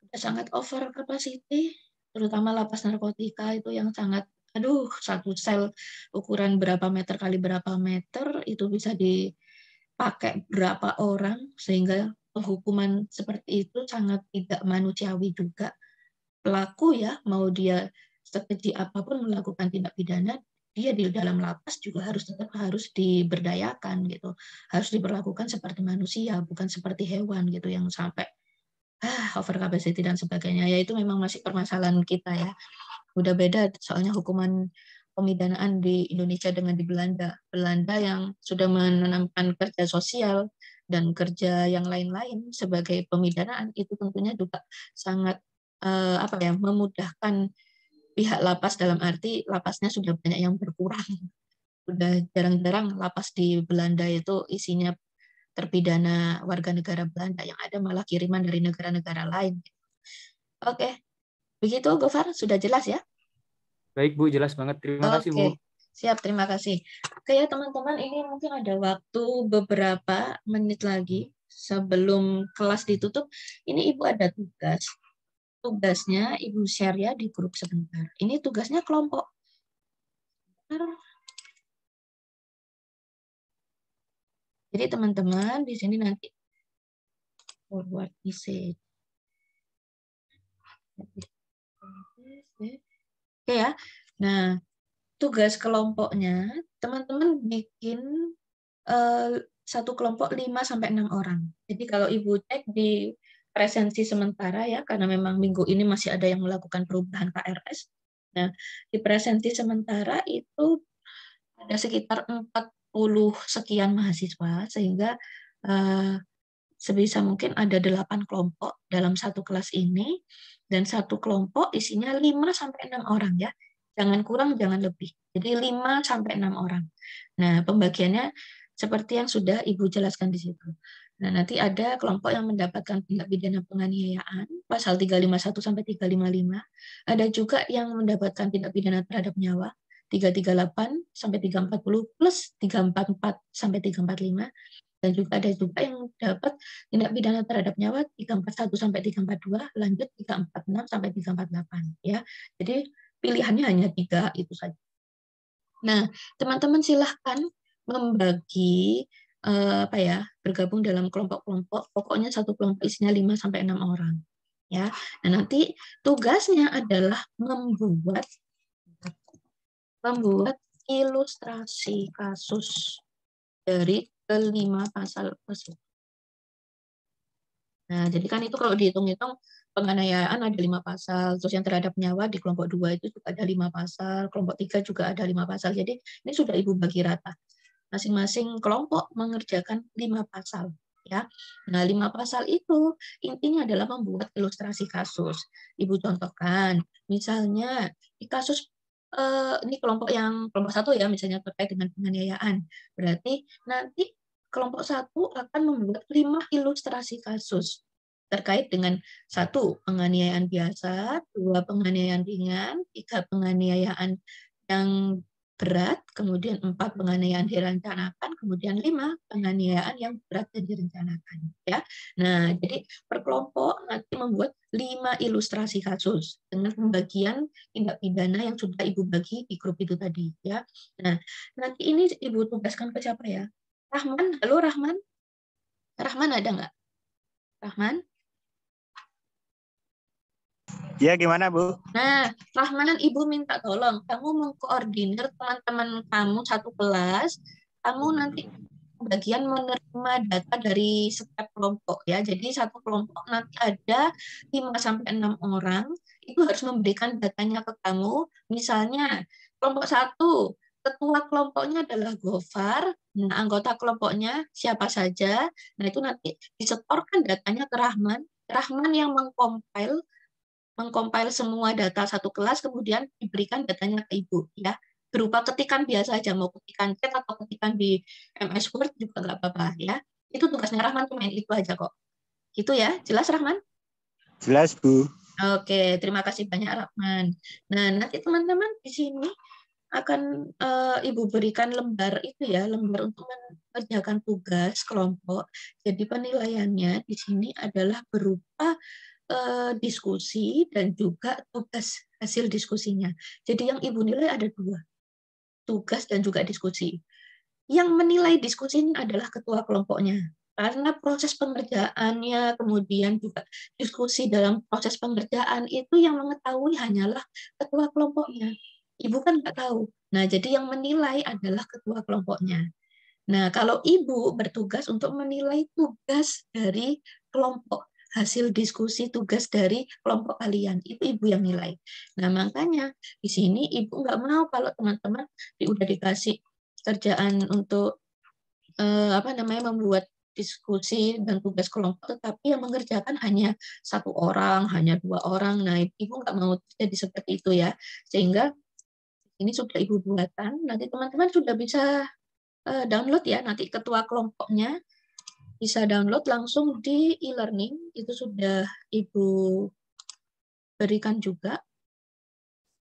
udah sangat over capacity, terutama lapas narkotika itu yang sangat, aduh, satu sel ukuran berapa meter kali berapa meter itu bisa dipakai berapa orang, sehingga hukuman seperti itu sangat tidak manusiawi juga. Pelaku ya, mau dia sekeji apapun melakukan tindak pidana, dia di dalam lapas juga tetap harus diberdayakan gitu, harus diperlakukan seperti manusia, bukan seperti hewan gitu yang sampai over capacity dan sebagainya. Ya itu memang masih permasalahan kita ya. Udah beda soalnya hukuman pemidanaan di Indonesia dengan di Belanda. Belanda yang sudah menanamkan kerja sosial dan kerja yang lain-lain sebagai pemidanaan, itu tentunya juga sangat memudahkan pihak lapas, dalam arti lapasnya sudah banyak yang berkurang. Udah jarang-jarang lapas di Belanda itu isinya terpidana warga negara Belanda, yang ada malah kiriman dari negara-negara lain. Oke, begitu Gofar, sudah jelas ya? Baik Bu, jelas banget. Terima kasih Bu. Siap, terima kasih. Oke ya teman-teman, ini mungkin ada waktu beberapa menit lagi sebelum kelas ditutup. Ini Ibu ada tugas. Tugasnya Ibu share ya di grup sebentar. Ini tugasnya kelompok. Jadi teman-teman di sini nanti forward message. Oke ya. Nah, tugas kelompoknya teman-teman bikin satu kelompok 5-6 orang. Jadi kalau Ibu cek di presensi sementara ya, karena memang minggu ini masih ada yang melakukan perubahan KRS. Nah, di presensi sementara itu ada sekitar 40 sekian mahasiswa, sehingga sebisa mungkin ada 8 kelompok dalam satu kelas ini, dan satu kelompok isinya 5-6 orang ya. Jangan kurang, jangan lebih. Jadi 5-6 orang. Nah, pembagiannya seperti yang sudah Ibu jelaskan di situ. Nah, nanti ada kelompok yang mendapatkan tindak pidana penganiayaan, pasal 351 sampai 355. Ada juga yang mendapatkan tindak pidana terhadap nyawa, 338 sampai 340 plus 344 sampai 345. Dan juga ada juga yang dapat tindak pidana terhadap nyawa 341 sampai 342, lanjut 346 sampai 348 ya. Jadi pilihannya hanya 3 itu saja. Nah, teman-teman silahkan membagi bergabung dalam kelompok-kelompok. Pokoknya satu kelompok isinya 5-6 orang ya. Nah, nanti tugasnya adalah membuat ilustrasi kasus dari kelima pasal tersebut. Nah, jadi kan itu kalau dihitung-hitung penganiayaan ada 5 pasal, terus yang terhadap nyawa di kelompok 2 itu juga ada 5 pasal, kelompok 3 juga ada 5 pasal. Jadi ini sudah Ibu bagi rata. Masing-masing kelompok mengerjakan 5 pasal. Ya. Nah, 5 pasal itu intinya adalah membuat ilustrasi kasus. Ibu contohkan, misalnya di kasus ini kelompok 1 ya, misalnya terkait dengan penganiayaan. Berarti nanti kelompok 1 akan membuat 5 ilustrasi kasus terkait dengan 1 penganiayaan biasa, 2 penganiayaan ringan, 3 penganiayaan yang berat, kemudian 4 penganiayaan direncanakan, kemudian 5 penganiayaan yang berat dan direncanakan. Ya. Nah, jadi per kelompok nanti membuat 5 ilustrasi kasus dengan pembagian tindak pidana yang sudah Ibu bagi di grup itu tadi. Ya. Nah, nanti ini Ibu tugaskan ke siapa ya? Rahman, halo Rahman. Rahman ada nggak? Rahman? Ya, gimana Bu? Nah, Rahman, Ibu minta tolong, kamu mengkoordinir teman-teman kamu satu kelas, kamu nanti bagian menerima data dari setiap kelompok ya. Jadi satu kelompok nanti ada 5-6 orang, itu harus memberikan datanya ke kamu. Misalnya, kelompok 1 ketua kelompoknya adalah Gofar, nah anggota kelompoknya siapa saja, nah itu nanti disetorkan datanya ke Rahman, Rahman yang mengcompile semua data satu kelas, kemudian diberikan datanya ke Ibu, ya. Berupa ketikan biasa aja, mau ketikan chat atau ketikan di MS Word juga nggak apa-apa, ya. Itu tugasnya Rahman, cuma itu aja kok. Gitu ya, jelas Rahman? Jelas, Bu. Oke, terima kasih banyak Rahman. Nah, nanti teman-teman di sini akan Ibu berikan lembar itu ya, lembar untuk mengerjakan tugas kelompok. Jadi penilaiannya di sini adalah berupa diskusi dan juga tugas hasil diskusinya. Jadi yang Ibu nilai ada 2, tugas dan juga diskusi. Yang menilai diskusi ini adalah ketua kelompoknya. Karena proses pengerjaannya, kemudian juga diskusi dalam proses pengerjaan itu yang mengetahui hanyalah ketua kelompoknya. Ibu kan nggak tahu. Nah, jadi yang menilai adalah ketua kelompoknya. Nah, kalau Ibu bertugas untuk menilai tugas dari kelompok, hasil diskusi tugas dari kelompok kalian, itu Ibu yang nilai. Nah, makanya di sini Ibu nggak mau kalau teman-teman udah dikasih kerjaan untuk membuat diskusi dan tugas kelompok, tetapi yang mengerjakan hanya 1 orang, hanya 2 orang. Nah, Ibu nggak mau jadi seperti itu ya. Sehingga ini sudah Ibu buatkan, nanti teman-teman sudah bisa download ya, nanti ketua kelompoknya bisa download langsung di e-learning, itu sudah Ibu berikan juga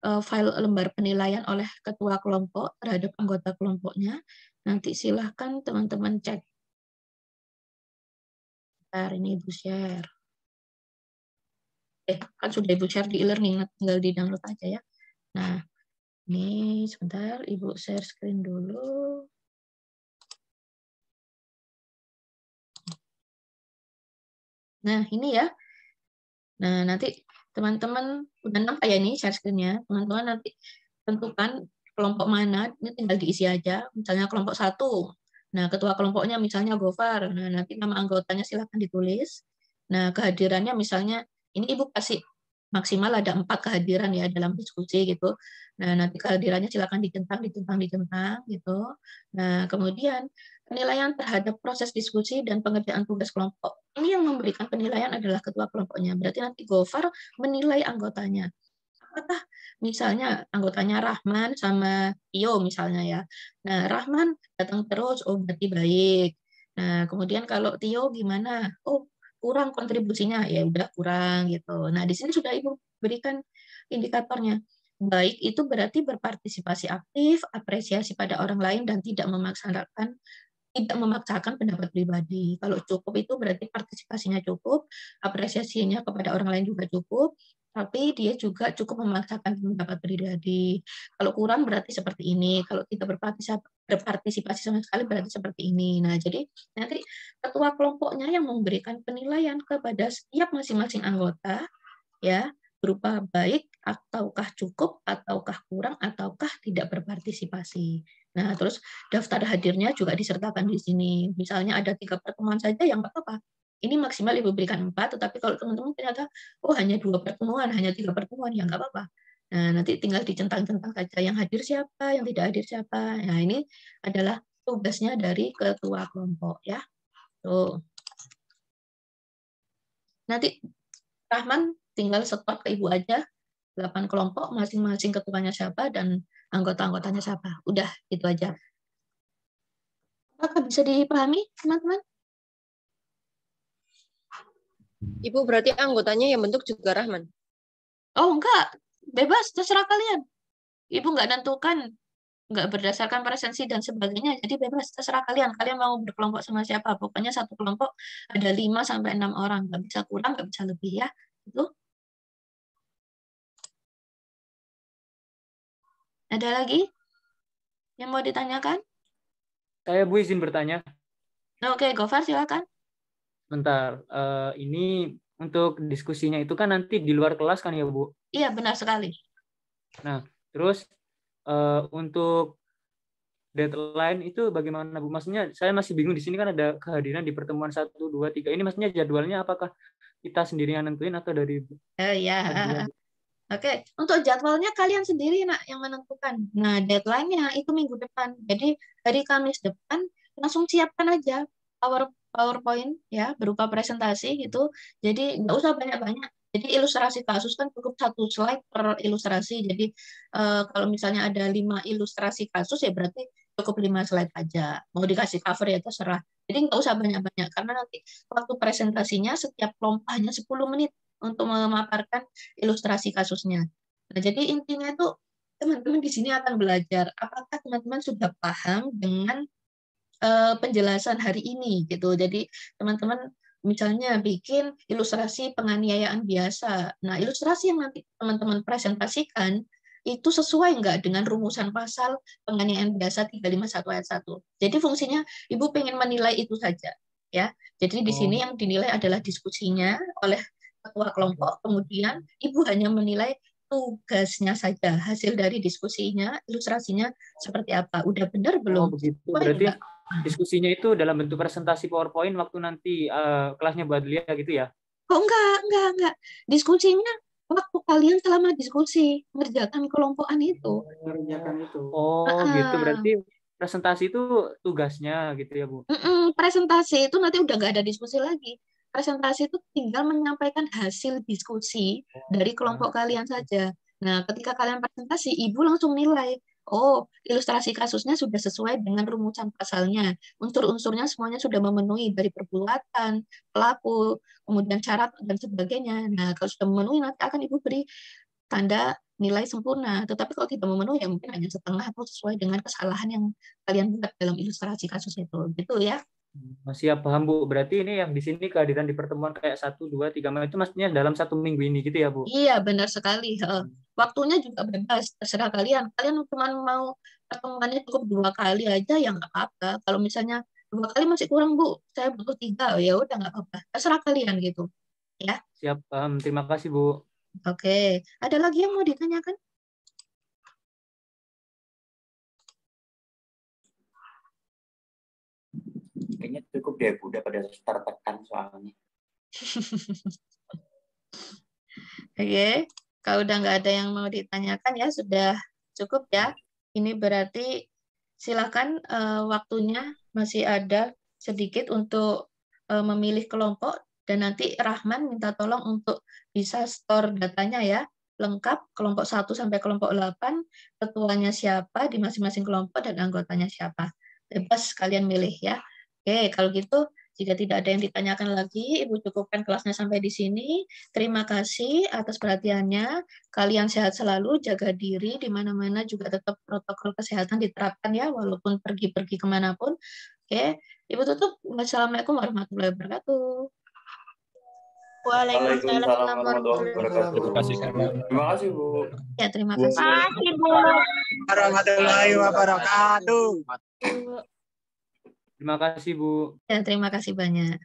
file lembar penilaian oleh ketua kelompok terhadap anggota kelompoknya. Nanti silahkan teman-teman cek. Bentar, ini Ibu share. Kan sudah Ibu share di e-learning, tinggal di-download aja ya. Nah, ini sebentar, Ibu share screen dulu. Nah, ini ya. Nah, nanti teman-teman udah nampak ya ini share screen-nya. Teman-teman nanti tentukan kelompok mana, ini tinggal diisi aja. Misalnya kelompok 1. Nah, ketua kelompoknya misalnya Gofar. Nah, nanti nama anggotanya silakan ditulis. Nah, kehadirannya misalnya, ini Ibu kasih maksimal ada 4 kehadiran ya dalam diskusi gitu. Nah, nanti kehadirannya silakan ditentang gitu. Nah, kemudian penilaian terhadap proses diskusi dan pengerjaan tugas kelompok. Ini yang memberikan penilaian adalah ketua kelompoknya. Berarti nanti Gofar menilai anggotanya. Apakah misalnya anggotanya Rahman sama Tio misalnya ya. Nah, Rahman datang terus, oh berarti baik. Nah, kemudian kalau Tio gimana? Oh, kurang kontribusinya, ya udah kurang gitu. Nah, di sini sudah Ibu berikan indikatornya. Baik itu berarti berpartisipasi aktif, apresiasi pada orang lain, dan tidak memaksakan pendapat pribadi. Kalau cukup itu berarti partisipasinya cukup, apresiasinya kepada orang lain juga cukup, tapi dia juga cukup memaksakan pendapat pribadi. Kalau kurang berarti seperti ini, kalau tidak berpartisipasi sama sekali berarti seperti ini. Nah, jadi nanti ketua kelompoknya yang memberikan penilaian kepada setiap masing-masing anggota, ya, berupa baik ataukah cukup ataukah kurang ataukah tidak berpartisipasi. Nah, terus daftar hadirnya juga disertakan di sini. Misalnya ada 3 pertemuan saja yang nggak apa-apa. Ini maksimal Ibu berikan 4, tetapi kalau teman-teman ternyata hanya 2 pertemuan, hanya 3 pertemuan, ya nggak apa-apa. Nah, nanti tinggal dicentang-centang saja yang hadir siapa, yang tidak hadir siapa. Nah, ini adalah tugasnya dari ketua kelompok ya. Tuh. Nanti Rahman tinggal setor ke Ibu aja 8 kelompok, masing-masing ketuanya siapa dan anggota-anggotanya siapa. Udah, itu aja. Apakah bisa dipahami, teman-teman? Ibu berarti anggotanya yang bentuk juga Rahman? Oh, enggak. Bebas, terserah kalian. Ibu nggak nentukan, nggak berdasarkan presensi dan sebagainya, jadi bebas, terserah kalian. Kalian mau berkelompok sama siapa. Pokoknya satu kelompok ada 5-6 orang. Nggak bisa kurang, nggak bisa lebih ya. Itu. Ada lagi yang mau ditanyakan? Saya Bu izin bertanya. Oke, Gofar silakan. Bentar, ini untuk diskusinya itu kan nanti di luar kelas kan ya Bu? Iya, benar sekali. Nah, terus untuk deadline itu bagaimana Bu? Maksudnya saya masih bingung, di sini kan ada kehadiran di pertemuan 1, 2, 3. Ini maksudnya jadwalnya apakah kita sendiri yang nentuin atau dari Ya. Oke, untuk jadwalnya kalian sendiri nak yang menentukan. Nah, deadline-nya itu minggu depan. Jadi hari Kamis depan langsung siapkan aja PowerPoint ya berupa presentasi gitu. Jadi nggak usah banyak-banyak. Jadi ilustrasi kasus kan cukup 1 slide per ilustrasi. Jadi kalau misalnya ada 5 ilustrasi kasus ya berarti cukup 5 slide aja. Mau dikasih cover ya terserah. Jadi nggak usah banyak-banyak karena nanti waktu presentasinya setiap kelompok hanya 10 menit untuk memaparkan ilustrasi kasusnya. Nah, jadi intinya itu teman-teman di sini akan belajar apakah teman-teman sudah paham dengan penjelasan hari ini gitu. Jadi teman-teman misalnya bikin ilustrasi penganiayaan biasa. Nah, ilustrasi yang nanti teman-teman presentasikan itu sesuai nggak dengan rumusan pasal penganiayaan biasa 351 ayat 1. Jadi fungsinya Ibu pengen menilai itu saja ya. Jadi di sini yang dinilai adalah diskusinya oleh ketua kelompok, kemudian Ibu hanya menilai tugasnya saja, hasil dari diskusinya, ilustrasinya seperti apa. Udah benar belum? Begitu. Sesuai Berarti enggak? diskusinya itu dalam bentuk presentasi PowerPoint waktu nanti kelasnya buat lihat gitu ya? Oh, enggak. Diskusinya waktu kalian selama diskusi mengerjakan kelompokan itu. Gitu. Berarti presentasi itu tugasnya gitu ya, Bu? Presentasi itu nanti udah nggak ada diskusi lagi. Presentasi itu tinggal menyampaikan hasil diskusi dari kelompok kalian saja. Nah, ketika kalian presentasi, Ibu langsung nilai. Oh, ilustrasi kasusnya sudah sesuai dengan rumusan pasalnya. Unsur-unsurnya semuanya sudah memenuhi dari perbuatan, pelaku, kemudian syarat, dan sebagainya. Nah, kalau sudah memenuhi, nanti akan Ibu beri tanda nilai sempurna. Tetapi kalau tidak memenuhi, ya mungkin hanya setengah atau sesuai dengan kesalahan yang kalian buat dalam ilustrasi kasus itu. Gitu ya. Siap, paham, Bu. Berarti ini yang di sini kehadiran di pertemuan kayak 1, 2, 3 Mei itu maksudnya dalam 1 minggu ini gitu ya, Bu? Iya, benar sekali. Waktunya juga bebas, terserah kalian. Kalian cuma mau pertemuannya cukup 2 kali aja, ya nggak apa-apa. Kalau misalnya 2 kali masih kurang, Bu, saya butuh 3, ya udah nggak apa-apa. Terserah kalian gitu. Ya, Siap, paham. Terima kasih, Bu. oke. Ada lagi yang mau ditanyakan? Kayaknya cukup deh, Bu, udah pada tertekan soalnya. Oke, kalau udah nggak ada yang mau ditanyakan ya sudah cukup ya. Ini berarti silakan waktunya masih ada sedikit untuk memilih kelompok dan nanti Rahman minta tolong untuk bisa store datanya ya lengkap kelompok 1 sampai kelompok 8, ketuanya siapa di masing-masing kelompok dan anggotanya siapa. Bebas kalian milih ya. Oke, kalau gitu jika tidak ada yang ditanyakan lagi, Ibu cukupkan kelasnya sampai di sini. Terima kasih atas perhatiannya. Kalian sehat selalu, jaga diri di mana-mana juga tetap protokol kesehatan diterapkan ya, walaupun pergi-pergi kemanapun. Oke, Ibu tutup. Wassalamualaikum warahmatullahi wabarakatuh. Waalaikumsalam warahmatullahi wabarakatuh. Terima kasih, Bu. Ya, terima kasih. Warahmatullahi wabarakatuh. Terima kasih, Bu. Ya, terima kasih banyak.